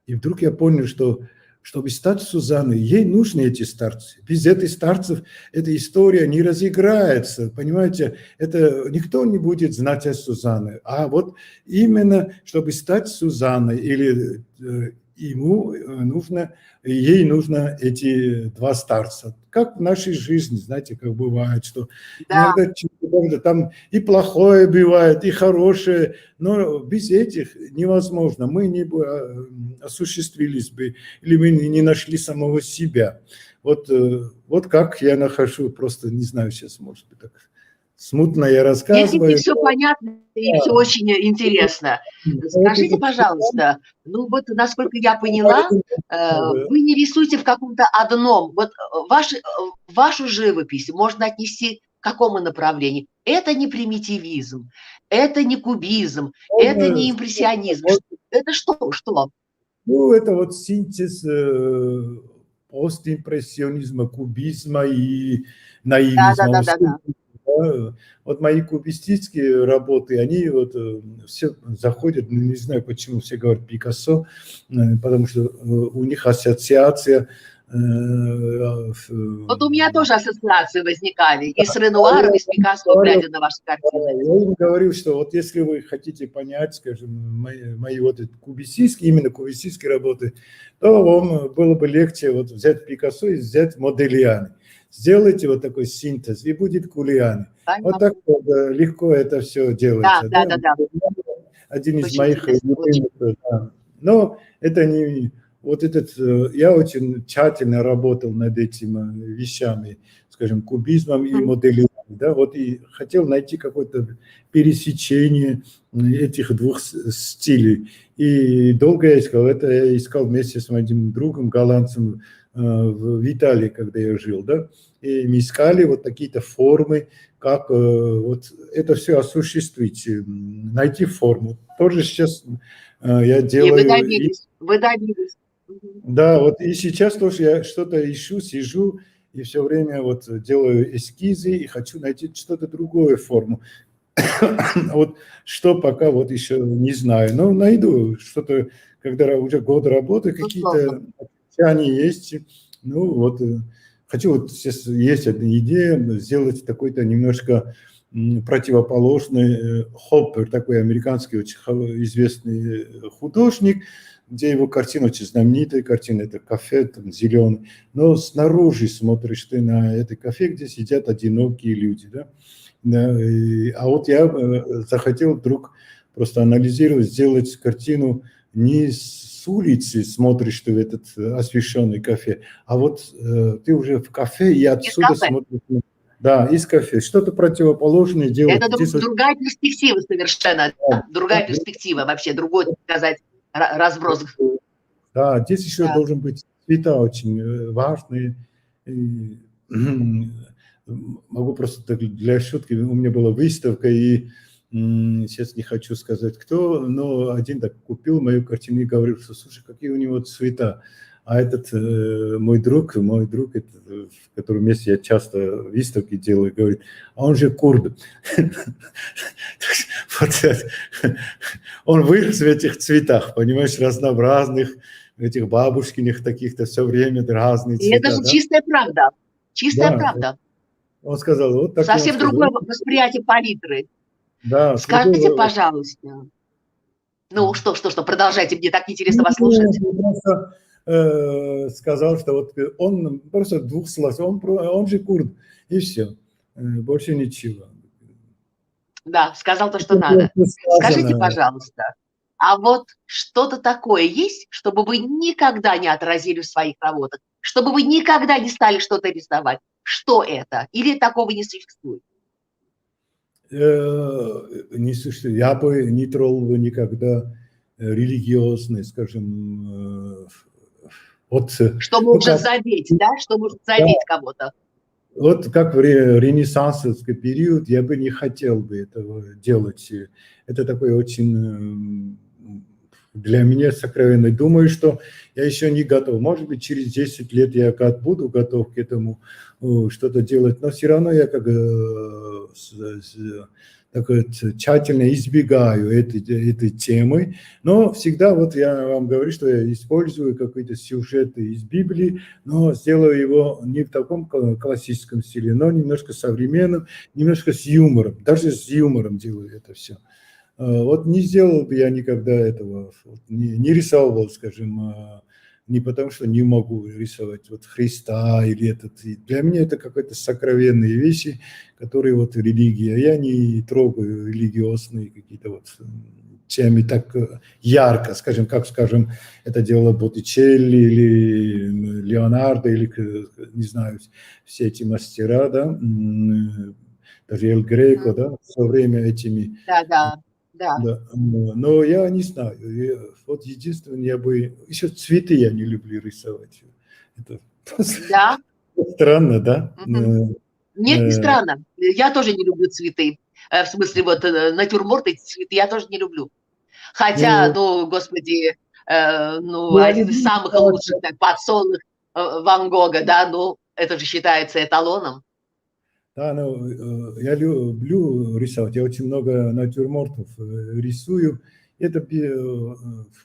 И вдруг я понял, что чтобы стать Сузанной, ей нужны эти старцы. Без этих старцев эта история не разыграется, понимаете? Это никто не будет знать о Сузанне. А вот именно, чтобы стать Сузанной, или ей нужно эти два старца. Как в нашей жизни, знаете, как бывает, что иногда там и плохое бывает, и хорошее, но без этих невозможно. Мы не осуществились бы, или мы не нашли самого себя. Вот как я нахожу, просто не знаю, сейчас, может быть, так смутно я рассказываю. Если все понятно и все очень интересно. Скажите, пожалуйста, ну вот, насколько я поняла, вы не рисуете в каком-то одном. Вот вашу живопись можно отнести к какому направлению? Это не примитивизм, это не кубизм, это не импрессионизм. Это что? Ну, это вот синтез постимпрессионизма, кубизма и наивизма. Да. Вот мои кубистические работы, они вот все заходят, не знаю, почему все говорят Пикассо, потому что у них ассоциация. Вот у меня тоже ассоциации возникали и с Ренуаром, и с Пикассо, глядя на ваши картины. Я им говорю, что вот если вы хотите понять, скажем, мои вот эти именно кубистические работы, то вам было бы легче вот взять Пикассо и взять Модельяни. Сделайте вот такой синтез, и будет Кулиани. Вот так вот, легко это все делается. Да. Один из моих любимых. Но это не... Вот я очень тщательно работал над этими вещами, скажем, кубизмом и моделированием. да, вот и хотел найти какое-то пересечение этих двух стилей. И долго я искал. Это я искал вместе с моим другом, голландцем, в Италии, когда я жил, да. И мы искали вот какие-то формы, как вот это все осуществить, найти форму. Тоже сейчас я И делаю. вы добились. Мгм. Да, вот и сейчас тоже я что-то ищу, сижу и все время вот делаю эскизы и хочу найти что-то другое форму. Вот что пока вот еще не знаю, но найду что-то, когда уже год работы, Безусловно. какие-то обещания есть. Ну вот хочу вот сейчас есть одна идея сделать такой-то немножко противоположный Хоппер, такой американский очень известный художник, где его картина очень знаменитая, картина это кафе, там зеленый, но снаружи смотришь ты на это кафе, где сидят одинокие люди, да. Да, а вот я захотел вдруг просто анализировать, сделать картину не с улицы смотришь ты в этот освещенный кафе, а вот ты уже в кафе и Из отсюда кафе. смотришь. Да, из кафе. Что-то противоположное делать. Это Здесь вот, другая перспектива совершенно, да. Другая перспектива вообще, другой, так сказать, разброс. да, здесь еще Да. должен быть цвета очень важные. И, могу просто так для шутки, у меня была выставка, и сейчас не хочу сказать кто, но один так купил мою картину и говорил, что слушай, какие у него цвета. А этот мой друг, это, в котором месте я часто выставки делаю, говорит, а он же курд. Он вырос в этих цветах, понимаешь, разнообразных, этих бабушкиных таких-то все время разные И это цвета, же да? чистая правда. Чистая Да, правда. он сказал, вот так и он Совсем другое сказал. восприятие палитры. Да, с Скажите, другого. пожалуйста. Ну, что, продолжайте, мне так интересно вас Ну, слушать. просто сказал, что вот он просто в двух словах, он же курд, и все, больше ничего. Да, сказал то, что Это надо. Скажите, сказано. пожалуйста, а вот что-то такое есть, чтобы вы никогда не отразили в своих работах, чтобы вы никогда не стали что-то рисовать? Что это? Или такого не существует? Не существует. Я бы не трогал бы никогда религиозные, скажем, от, Что ну может как, задеть, да? Что может да, задеть кого-то? вот как в ренессансовский период я бы не хотел бы этого делать. Это такой очень для меня сокровенный. Думаю, что я еще не готов. Может быть, через 10 лет я буду готов к этому что-то делать, но все равно я как так тщательно избегаю этой темы. Но всегда вот я вам говорю, что я использую какие-то сюжеты из Библии, но сделаю его не в таком классическом стиле, но немножко современным, немножко с юмором. Даже с юмором делаю это все. Вот не сделал бы я никогда этого, не рисовал, скажем, не потому, что не могу рисовать вот Христа или этот. Для меня это какие-то сокровенные вещи, которые вот религия. Я не трогаю религиозные какие-то вот темы так ярко, скажем, как, скажем, это делало Боттичелли или Леонардо, или, не знаю, все эти мастера, да, даже Эль Греко, да, все время этими. Да, да, да. Да, но я не знаю. Вот единственное, я бы... Еще цветы я не люблю рисовать. Это Да. странно, да? Мгм. Нет, не странно. Я тоже не люблю цветы. В смысле, вот натюрморты, цветы я тоже не люблю. Хотя, Ну, ну, господи, ну, я один из люблю самых лучших так, подсолнух Ван Гога, да, ну, это же считается эталоном. да, ну, я люблю рисовать. Я очень много натюрмортов рисую. Это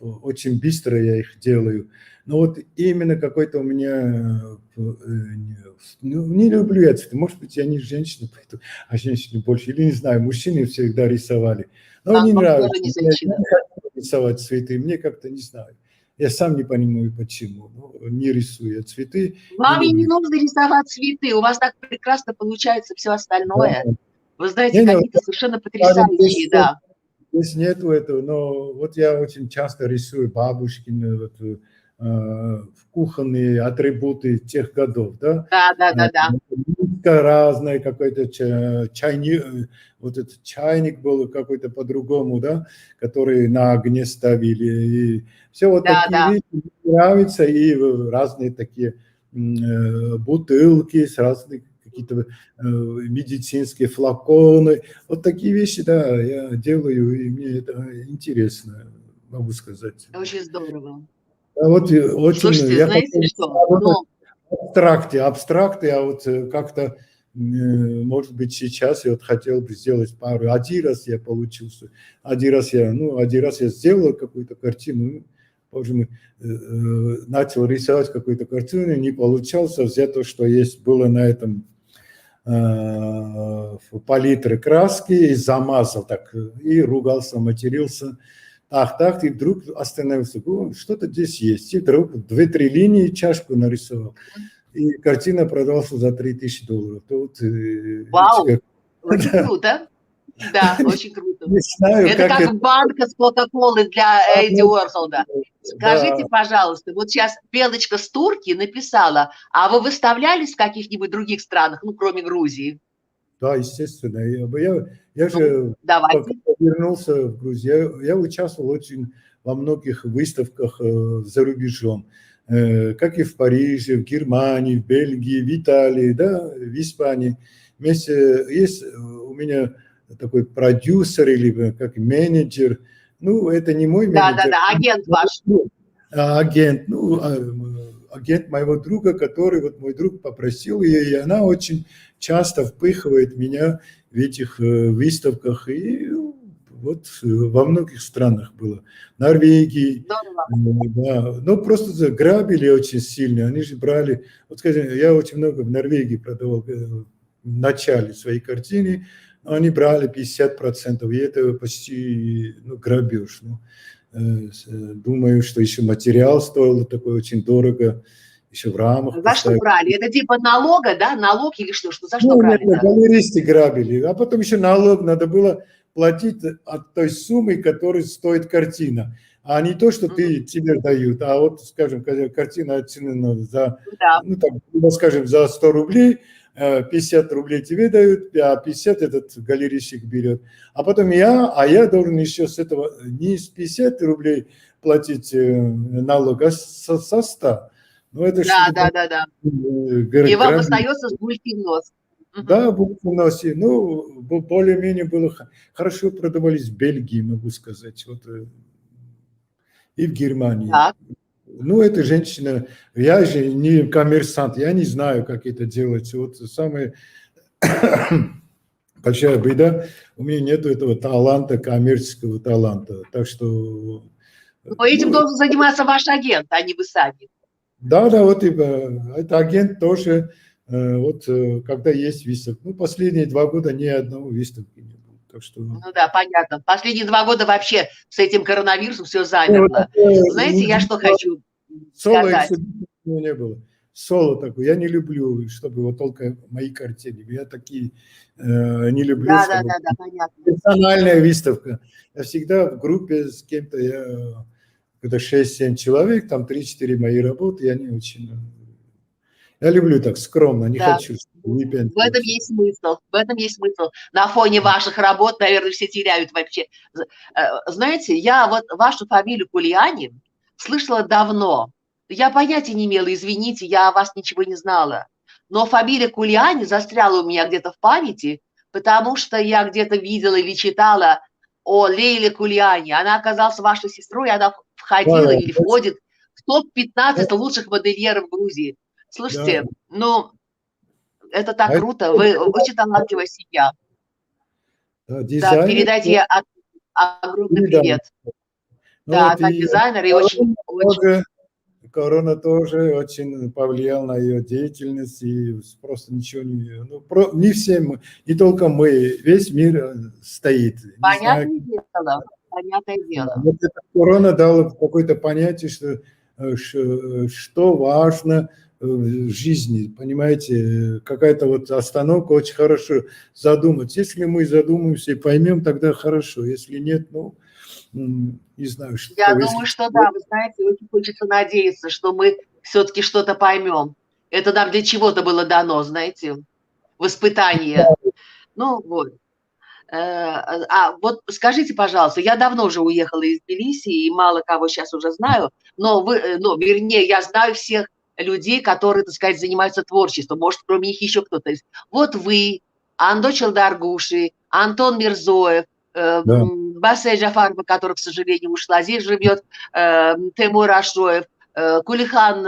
очень быстро я их делаю. Но вот именно какой-то у меня... Ну, не люблю я цветы. Может быть, я не женщина, поэтому, а женщины больше. Или не знаю, мужчины всегда рисовали. Но не Тоже нравится. не Я женщина. не хочу рисовать цветы. Мне как-то не знаю. Я сам не понимаю, почему. Ну, не рисую я цветы. Не Вам и не люблю. нужно рисовать цветы, у вас так прекрасно получается все остальное. Да. Вы знаете, Не, не, какие-то совершенно скажем, потрясающие, да. здесь нету этого, но вот я очень часто рисую бабушкины вот, кухонные атрибуты тех годов, да. Да, да, да, да. техника разная, какой-то чайник, вот этот чайник был какой-то по-другому, да, который на огне ставили. И все вот Да, такие да. вещи мне нравятся, и разные такие бутылки с разных какие-то медицинские флаконы. Вот такие вещи, да, я делаю, и мне это интересно, могу сказать. Очень здорово. А вот очень, Слушайте, я знаете хотел что? Ну, абстракты, а вот как-то, может быть, сейчас я вот хотел бы сделать пару. Один раз я сделал какую-то картину, ну, боже мой, начал рисовать какую-то картину, не получался, взять то, что есть, было на этом палитры краски, и замазал так, и ругался, матерился. Ах, так, и вдруг остановился, что-то здесь есть. И вдруг 2-3 линии, чашку нарисовал. И картина продалась за $3000. Тут, вау, видите, очень как, круто. Да, очень круто. не знаю, Это как это. как банка с Кока-Колы для Эдди Уорхолда. Да, Скажите, пожалуйста, вот сейчас Белочка с Турки написала, а вы выставлялись в каких-нибудь других странах, ну, кроме Грузии? да, естественно. Я Ну, же, пока давайте. вернулся в Грузию, я участвовал очень во многих выставках за рубежом, как и в Париже, в Германии, в Бельгии, в Италии, да, в Испании. Вместе есть у меня такой продюсер или как менеджер. Ну, это не мой Да, да, менеджер, да, агент ваш. агент, агент моего друга, который, вот мой друг попросил ее, и она очень часто впихивает меня в этих выставках, и вот во многих странах было. Норвегии, Здорово. да, но просто грабили очень сильно, они же брали, вот скажем, я очень много в Норвегии продавал в начале своей картины, но они брали 50%, и это почти грабеж. Ну, думаю, что еще материал стоил такой очень дорого, еще в рамах За что поставить. брали? Это типа налога, да? Налог или что? Что за что Ну, нет, брали-то? галеристы грабили, а потом еще налог надо было платить от той суммы, которой стоит картина, а не то, что тебе дают, а вот, скажем, когда картина оценена за, Да, ну, так, скажем, за 100 рублей, 50 рублей тебе дают, а 50 этот галерейщик берет. А потом я должен еще с этого не с 50 рублей платить налог, а со 100. Ну, это да, что-то да, да, да. И вам грабить. остается с гульки в нос. Да, был у нас, ну, более-менее было хорошо продавались в Бельгии, могу сказать, вот, и в Германии. Так. Ну, эта женщина, я же не коммерсант, я не знаю, как это делать. Вот самая большая беда, у меня нет этого таланта, коммерческого таланта. Так что, Но этим ну, должен заниматься ваш агент, а не вы сами. да, да, вот это агент тоже, вот когда есть выставка. Ну, последние 2 года ни одного выставки не было. Так что... Ну да, понятно. Последние 2 года вообще с этим коронавирусом все Ну, вот замерло. Знаете, я что такое хочу соло сказать? экспедиции у меня не было. Соло такой. Я не люблю, чтобы вот только мои картины. Я такие не люблю, Да, да, чтобы да, да, понятно. персональная выставка. Я всегда в группе с кем-то, когда 6-7 человек, там 3-4 мои работы, я не очень... Я люблю так скромно, не Да. хочу Ну, в выпендриваться. этом есть смысл. В этом есть смысл. На фоне ваших работ, наверное, все теряют вообще. Знаете, я вот вашу фамилию Кульяни слышала давно. Я понятия не имела, извините, я о вас ничего не знала. Но фамилия Кульяни застряла у меня где-то в памяти, потому что я где-то видела или читала о Лейле Кульяни. Она оказалась вашей сестрой, она входила Да, или входит в да, топ-15 лучших модельеров Грузии. да. Слушайте, ну, это так А круто. Вы очень талантливая семья. Да, дизайнер, передайте ей огромный да. привет. Ну Да, вот она и дизайнер и очень, корона очень. тоже, корона тоже очень повлиял на ее деятельность, и просто ничего не... Ну, не все мы, не только мы, весь мир стоит. Не знаю, Понятное дело, понятное дело. вот эта корона дала какое-то понятие, что, что важно в жизни, понимаете, какая-то вот остановка, очень хорошо задуматься. Если мы задумаемся и поймем, тогда хорошо, если нет, ну, не знаю, Я что, если... думаю, что да, вы знаете, очень хочется надеяться, что мы все-таки что-то поймем. Это нам для чего-то было дано, знаете. в испытание. Ну, вот. Вот скажите, пожалуйста, я давно уже уехала из Тбилиси и мало кого сейчас уже знаю, но вернее, я знаю всех людей, которые, так сказать, занимаются творчеством. Может, кроме них еще кто-то есть. Вот вы, Андо Челдаргуши, Антон Мирзоев, Да. Басе Джафарова, которая, к сожалению, ушла. Здесь живет Тимур Ашоев, Кулихан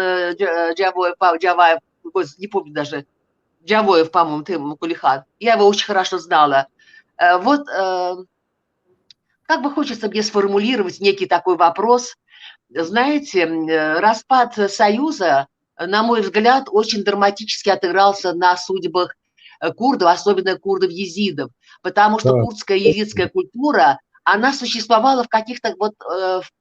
Джаваев, не помню даже, Джавоев, по-моему, Тимур Кулихан. Я его очень хорошо знала. Вот как бы хочется мне сформулировать некий такой вопрос. Знаете, распад Союза, на мой взгляд, очень драматически отыгрался на судьбах курдов, особенно курдов-езидов, потому что Да. курдская езидская культура, она существовала в каких-то вот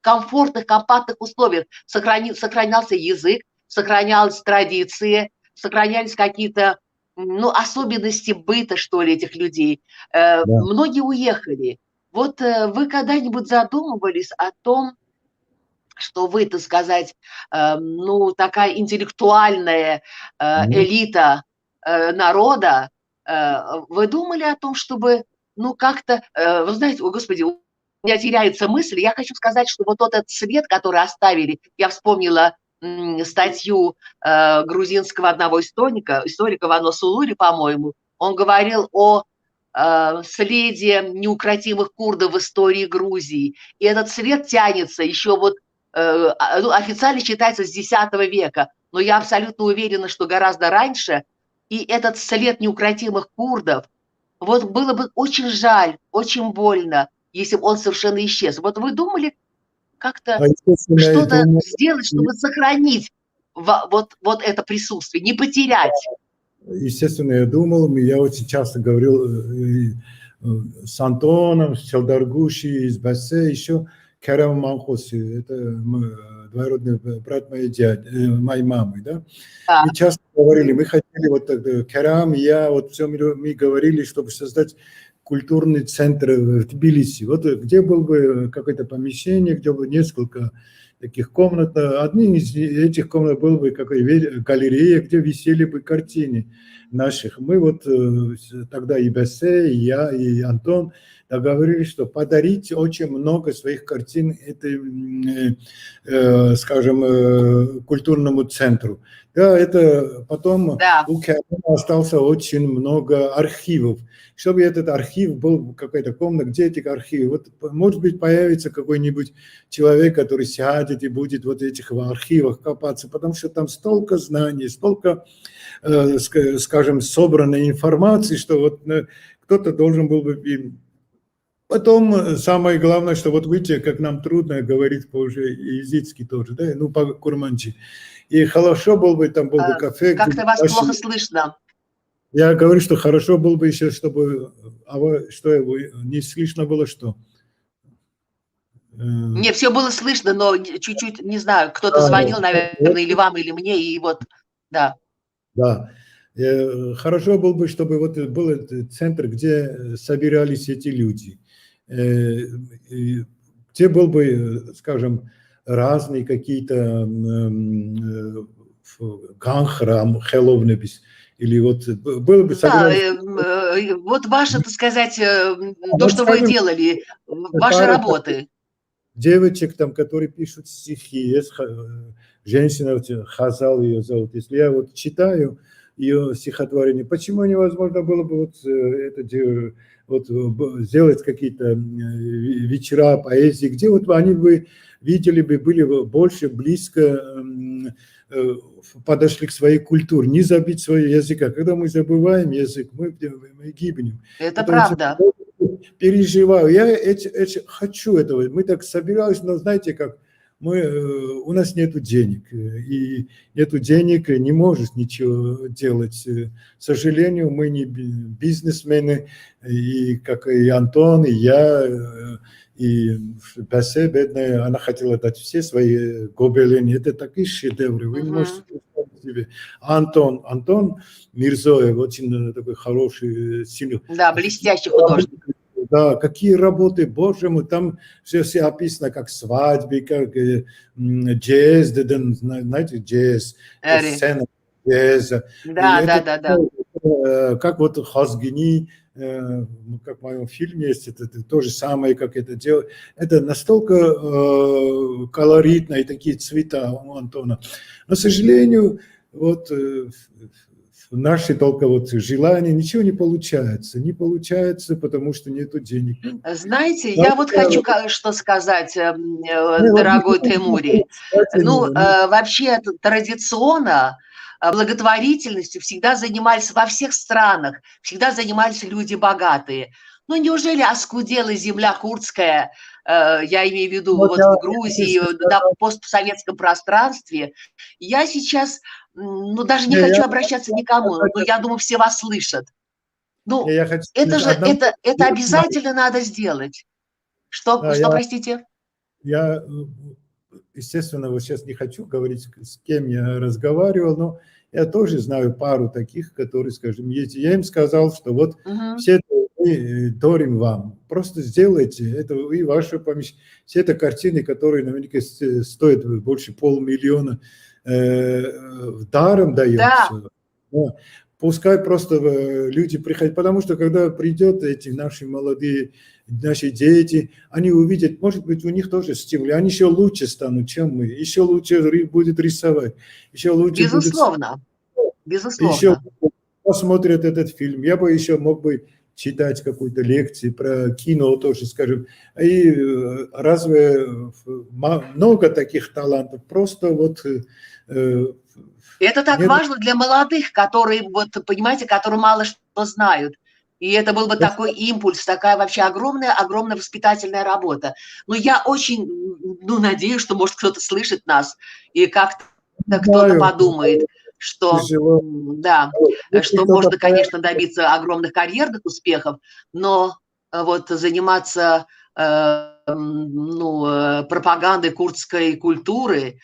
комфортных, компактных условиях. Сохранялся язык, сохранялась традиция, сохранялись какие-то особенности быта, что ли, этих людей. Да. Многие уехали. Вот вы когда-нибудь задумывались о том, что вы, так сказать, такая интеллектуальная элита народа, вы думали о том, чтобы, как-то, вы знаете, о, Господи, у меня теряется мысль, я хочу сказать, что вот этот цвет, который оставили, я вспомнила статью грузинского одного историка Вано Сулури, по-моему, он говорил о следе неукротимых курдов в истории Грузии. И этот след тянется еще вот, официально считается с X века, но я абсолютно уверена, что гораздо раньше. И этот след неукротимых курдов, вот было бы очень жаль, очень больно, если бы он совершенно исчез. Вот вы думали как-то что-то сделать, чтобы сохранить вот это присутствие, не потерять? Естественно, я думал, я очень часто говорил с Антоном, с Челдаргуши, с Бассе, еще Керам Манхоси, это двоюродный брат моей мамы, да? Да. Мы часто говорили, мы хотели вот Керам, я, вот все мы говорили, чтобы создать культурный центр в Тбилиси. Вот где было бы какое-то помещение, где бы несколько таких комнат. Одним из этих комнат была бы какая-то галерея, где висели бы картины наших. Мы вот тогда и Бессе, и я, и Антон договорились, что подарить очень много своих картин этой, скажем, культурному центру. Да, это потом у Керама осталось очень много архивов. Чтобы этот архив был какая-то комната, где эти архивы. Вот, может быть, появится какой-нибудь человек, который сядет и будет вот в этих архивах копаться, потому что там столько знаний, столько, скажем, собранной информации, что вот кто-то должен был бы... Потом самое главное, что вот видите, как нам трудно говорить по-езидски тоже, да, по-курманчи. И хорошо было бы, там был бы кафе. Как-то вас плохо слышно. Я говорю, что хорошо было бы еще, чтобы... что не слышно было, что? Не, все было слышно, но чуть-чуть, не знаю, кто-то звонил, наверное, или вам, или мне, и вот, да. Да. Хорошо было бы, чтобы вот был этот центр, где собирались эти люди. Где был бы, скажем, разные какие-то ганхрам, хеловнебис, или вот было бы... Да, вот ваше, так сказать, то, что вы делали, ваши работы. Девочек там, которые пишут стихи, есть женщина, Хазал ее зовут, если я вот читаю ее стихотворение, почему невозможно было бы сделать какие-то вечера поэзии, где вот они бы видели бы, были бы больше близко, подошли к своей культуре, не забыть свой язык. А когда мы забываем язык, мы гибнем. Это правда. Переживаю. Я хочу этого. Мы так собирались, но знаете как, у нас нету денег. И нету денег, не можешь ничего делать. К сожалению, мы не бизнесмены, и как и Антон, и я, и Бассе, бедная, она хотела дать все свои гобелены. Это такие шедевры, вы не можете представить себе. Антон Мирзоев, очень такой хороший, сильный. Да, блестящий художник. Да, какие работы, боже мой, там все описано, как свадьбы, как джаз, знаете, джаз, сцена джаза. Да. как вот Хазгини, как в моем фильме есть, это то же самое, как это делать. Это настолько колоритно и такие цвета у Антона. Но, к сожалению, вот наши только вот желания, ничего не получается. Не получается, потому что нету денег. Знаете, я вот хочу что сказать, дорогой Теймури. Ну, вообще традиционно благотворительностью всегда занимались во всех странах, всегда занимались люди богатые. Ну, неужели оскудела земля курдская, я имею в виду вот в Грузии, на постсоветском пространстве? Я сейчас, ну, даже не хочу обращаться никому, но я думаю, все вас слышат. Ну, это же, это обязательно надо сделать. Что, простите? Я, естественно, вот сейчас не хочу говорить, с кем я разговаривал, но я тоже знаю пару таких, которые, скажем, есть. Я им сказал, что вот все это мы дарим вам. Просто сделайте это, и ваша помощь. Все это картины, которые наверняка стоят больше 500 000 даром дается. Да. Пускай просто люди приходят, потому что когда придет эти наши молодые, наши дети, они увидят, может быть, у них тоже стимул, они еще лучше станут, чем мы, еще лучше будет рисовать, еще лучше безусловно, будет... Безусловно. Еще посмотрят этот фильм. Я бы еще мог бы читать какую-то лекцию про кино тоже, скажем. И разве много таких талантов? Просто вот... Это так важно для молодых, которые, вот, понимаете, которые мало что знают. И это был бы такой импульс, такая вообще огромная воспитательная работа. Но я очень, ну, надеюсь, что, может, кто-то слышит нас, и как-то кто-то подумает, что, да, что можно, конечно, добиться огромных карьерных успехов, но вот заниматься, ну, пропагандой курдской культуры,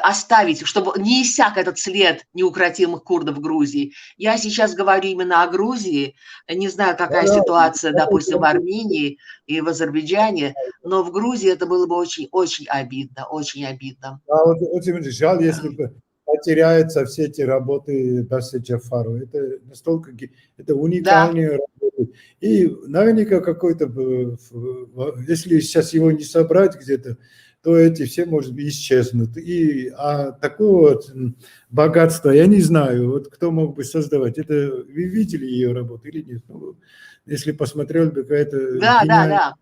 оставить, чтобы не иссяк этот след неукротимых курдов в Грузии. Я сейчас говорю именно о Грузии. Не знаю, какая ситуация, допустим, в Армении и в Азербайджане, но в Грузии это было бы очень-очень обидно, очень обидно. Очень жаль, если бы потеряются все эти работы Баси Джафарова. Это настолько, это уникальные работы. И наверняка какой-то, если сейчас его не собрать где-то, то эти все, может быть, исчезнут. А такого вот богатства, я не знаю, вот кто мог бы создавать. Это вы видели ее работу или нет? Ну, если посмотрел бы какая-то... Да.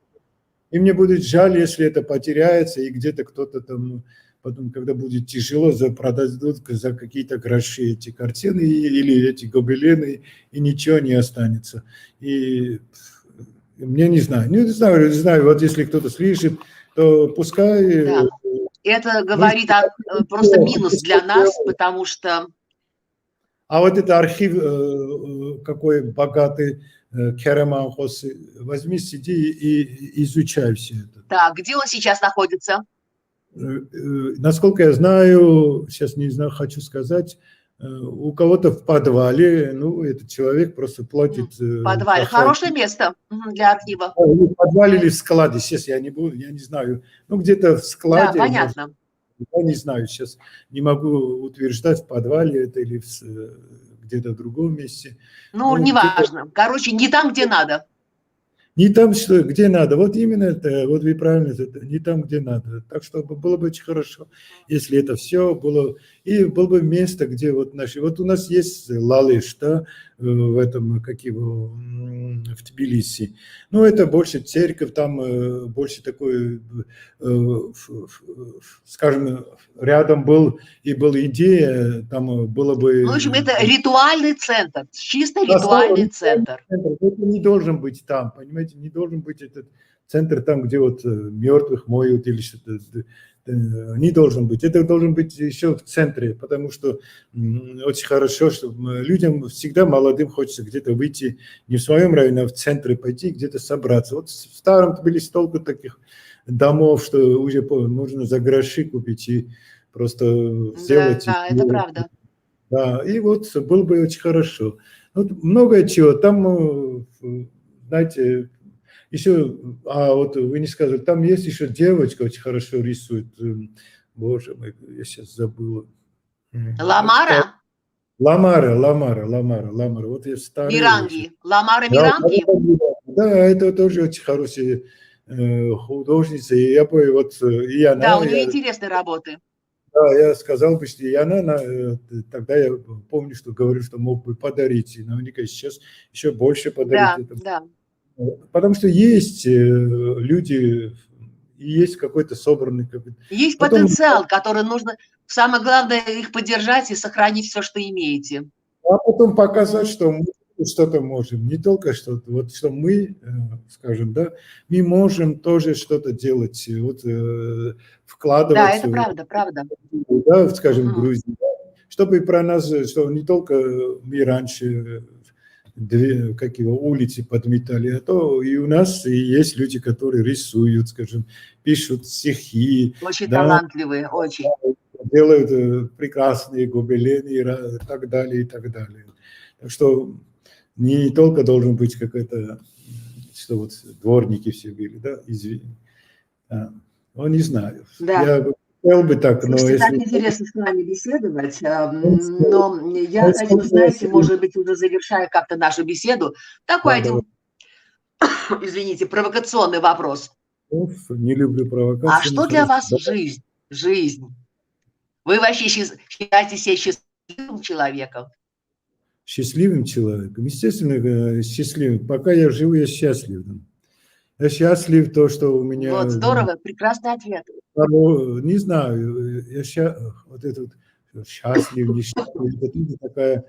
И мне будет жаль, если это потеряется, и где-то кто-то там, потом, когда будет тяжело, продадут за какие-то гроши эти картины или эти гобелены, и ничего не останется. И мне не знаю, вот если кто-то слышит, то пускай... Да. Это говорит просто минус для нас, потому что... А вот это архив какой богатый, Кереманхос, возьми, сиди и изучай все это. Так, где он сейчас находится? Насколько я знаю, сейчас не знаю, хочу сказать, у кого-то в подвале, ну, этот человек просто платит... В подвале. Хорошее место для архива. В подвале или в складе, сейчас я не знаю. Ну, где-то в складе. Да, понятно. Я не знаю, сейчас не могу утверждать, в подвале это или где-то в другом месте. Ну, неважно. Короче, не там, где надо. Не там, где надо. Вот именно это, вот вы правильно, это не там, где надо. Так что было бы очень хорошо, если это все было. И было бы место, где вот наши... Вот у нас есть Лалыш, да, в этом, как его, в Тбилиси. Ну, это больше церковь, там больше такой, скажем, рядом была идея, там было бы... В общем, это ритуальный центр, чисто ритуальный центр. Это не должен быть там, понимаете, не должен быть этот центр там, где вот мертвых моют или что-то. Не должен быть. Это должен быть еще в центре, потому что очень хорошо, что людям всегда молодым хочется где-то выйти, не в своем районе, а в центре пойти, где-то собраться. Вот в старом были столько таких домов, что уже можно за гроши купить и просто сделать. Да, это правда. Да, и вот было бы очень хорошо. Вот многое чего. Там, знаете, еще, вот вы не сказали, там есть еще девочка, очень хорошо рисует. Боже мой, я сейчас забыл. Ламара? Ламара. Вот я старый очень. Миранги. Ламара Да, Миранги? да, это тоже очень хорошая художница. И я бы вот, и Да, она, у нее интересные работы. да, я сказал бы, что и она, тогда я помню, что говорю, что мог бы подарить. И наверняка сейчас еще больше подарить. Да, Это. да. Потому что есть люди, и есть какой-то собранный. Есть Потом, потенциал, который нужно... Самое главное их поддержать и сохранить все, что имеете. а потом показать, что мы что-то можем. Не только что-то. Вот что мы, скажем, да, мы можем тоже что-то делать. Вот вкладывать. Да, это правда, правда. Да, скажем, Грузии. Чтобы про нас, что не только мы раньше как его, улицы подметали, а то и у нас и есть люди, которые рисуют, скажем, пишут стихи. Очень Да, талантливые, очень. делают прекрасные гобелены и так далее, и так далее. Так что не только должен быть какой-то, что вот дворники все были, да, извини. Не знаю. Да. Я хотел бы так, но Слушайте, так если... интересно с вами беседовать, но я хочу, знаете, может быть, уже завершая как-то нашу беседу, такой один, извините, провокационный вопрос. Не люблю провокации. А что для вас жизнь? Жизнь. Вы вообще считаете себя счастливым человеком? Счастливым человеком? Естественно, счастливым. Пока я живу, я счастлив. Я счастлив то, что у меня... Вот, здорово, прекрасный ответ. Не знаю, вот это вот счастлив, несчастлив, это тоже такая,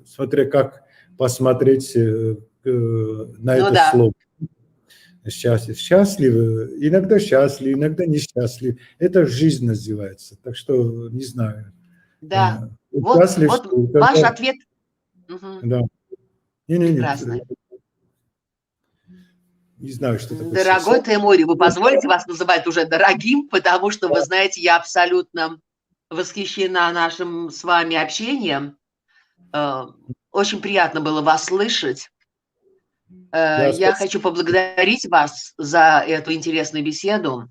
смотря как посмотреть на это слово. Счастлив, иногда несчастлив. Это жизнь называется, так что не знаю. Да, вот ваш ответ. Да. Прекрасно. Не знаю, что такое. Дорогой Теймури, вы позволите вас называть уже дорогим, потому что, вы знаете, я абсолютно восхищена нашим с вами общением. Очень приятно было вас слышать. Я хочу поблагодарить вас за эту интересную беседу.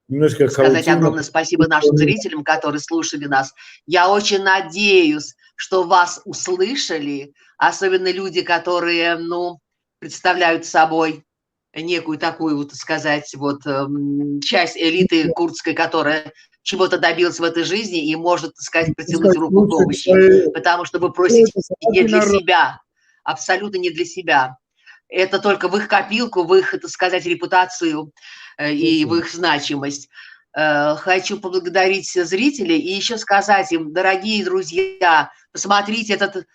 Немножко сказать огромное спасибо нашим зрителям, которые слушали нас. Я очень надеюсь, что вас услышали, особенно люди, которые, представляют собой некую такую, вот сказать, вот часть элиты курдской, которая чего-то добилась в этой жизни и может, так сказать, протянуть руку помощи, потому что вы просите не для себя, абсолютно не для себя. Это только в их копилку, в их, так сказать, репутацию и в их значимость. Хочу поблагодарить зрителей и еще сказать им, дорогие друзья, посмотрите этот,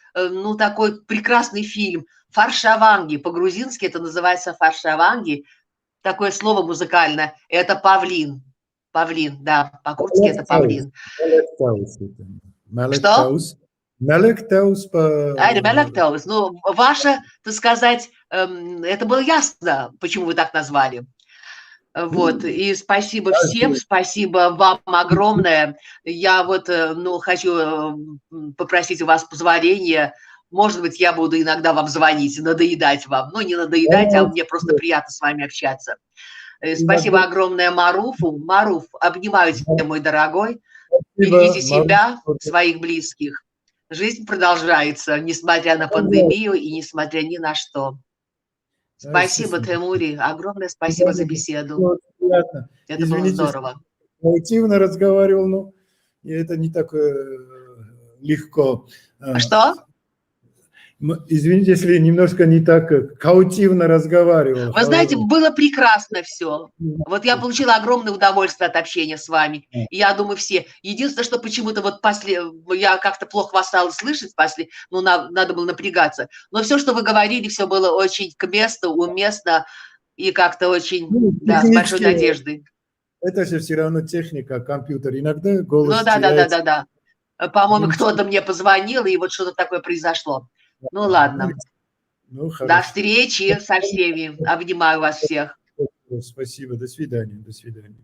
такой прекрасный фильм «Фаршаванги». По-грузински это называется «Фаршаванги». Такое слово музыкальное. Это павлин. Павлин, да, по-курдски это павлин. Что? Мелектаус. Ваше, так сказать, это было ясно, почему вы так назвали. Вот, и спасибо всем, спасибо вам огромное. Я вот, хочу попросить у вас позволения. Может быть, я буду иногда вам звонить, надоедать вам. Не надоедать, а мне просто приятно с вами общаться. Спасибо огромное Маруфу. Маруф, обнимаю тебя, мой дорогой. Берегите себя, своих близких. Жизнь продолжается, несмотря на пандемию и несмотря ни на что. Спасибо, Теймури. Огромное спасибо за беседу. Это было здорово. Активно разговаривал, но это не так легко. Что? Извините, если немножко не так каутивно разговаривал. Вы знаете, было прекрасно все. Вот я получила огромное удовольствие от общения с вами. И я думаю, все. Единственное, что почему-то вот я как-то плохо вас стала слышать надо было напрягаться. Но все, что вы говорили, все было очень к месту, уместно и как-то очень, с большой надеждой. Это же все равно техника, компьютер. Иногда голос теряется. Да. По-моему, кто-то мне позвонил, и вот что-то такое произошло. Ладно. До встречи со всеми. Обнимаю вас всех. Спасибо. До свидания. До свидания.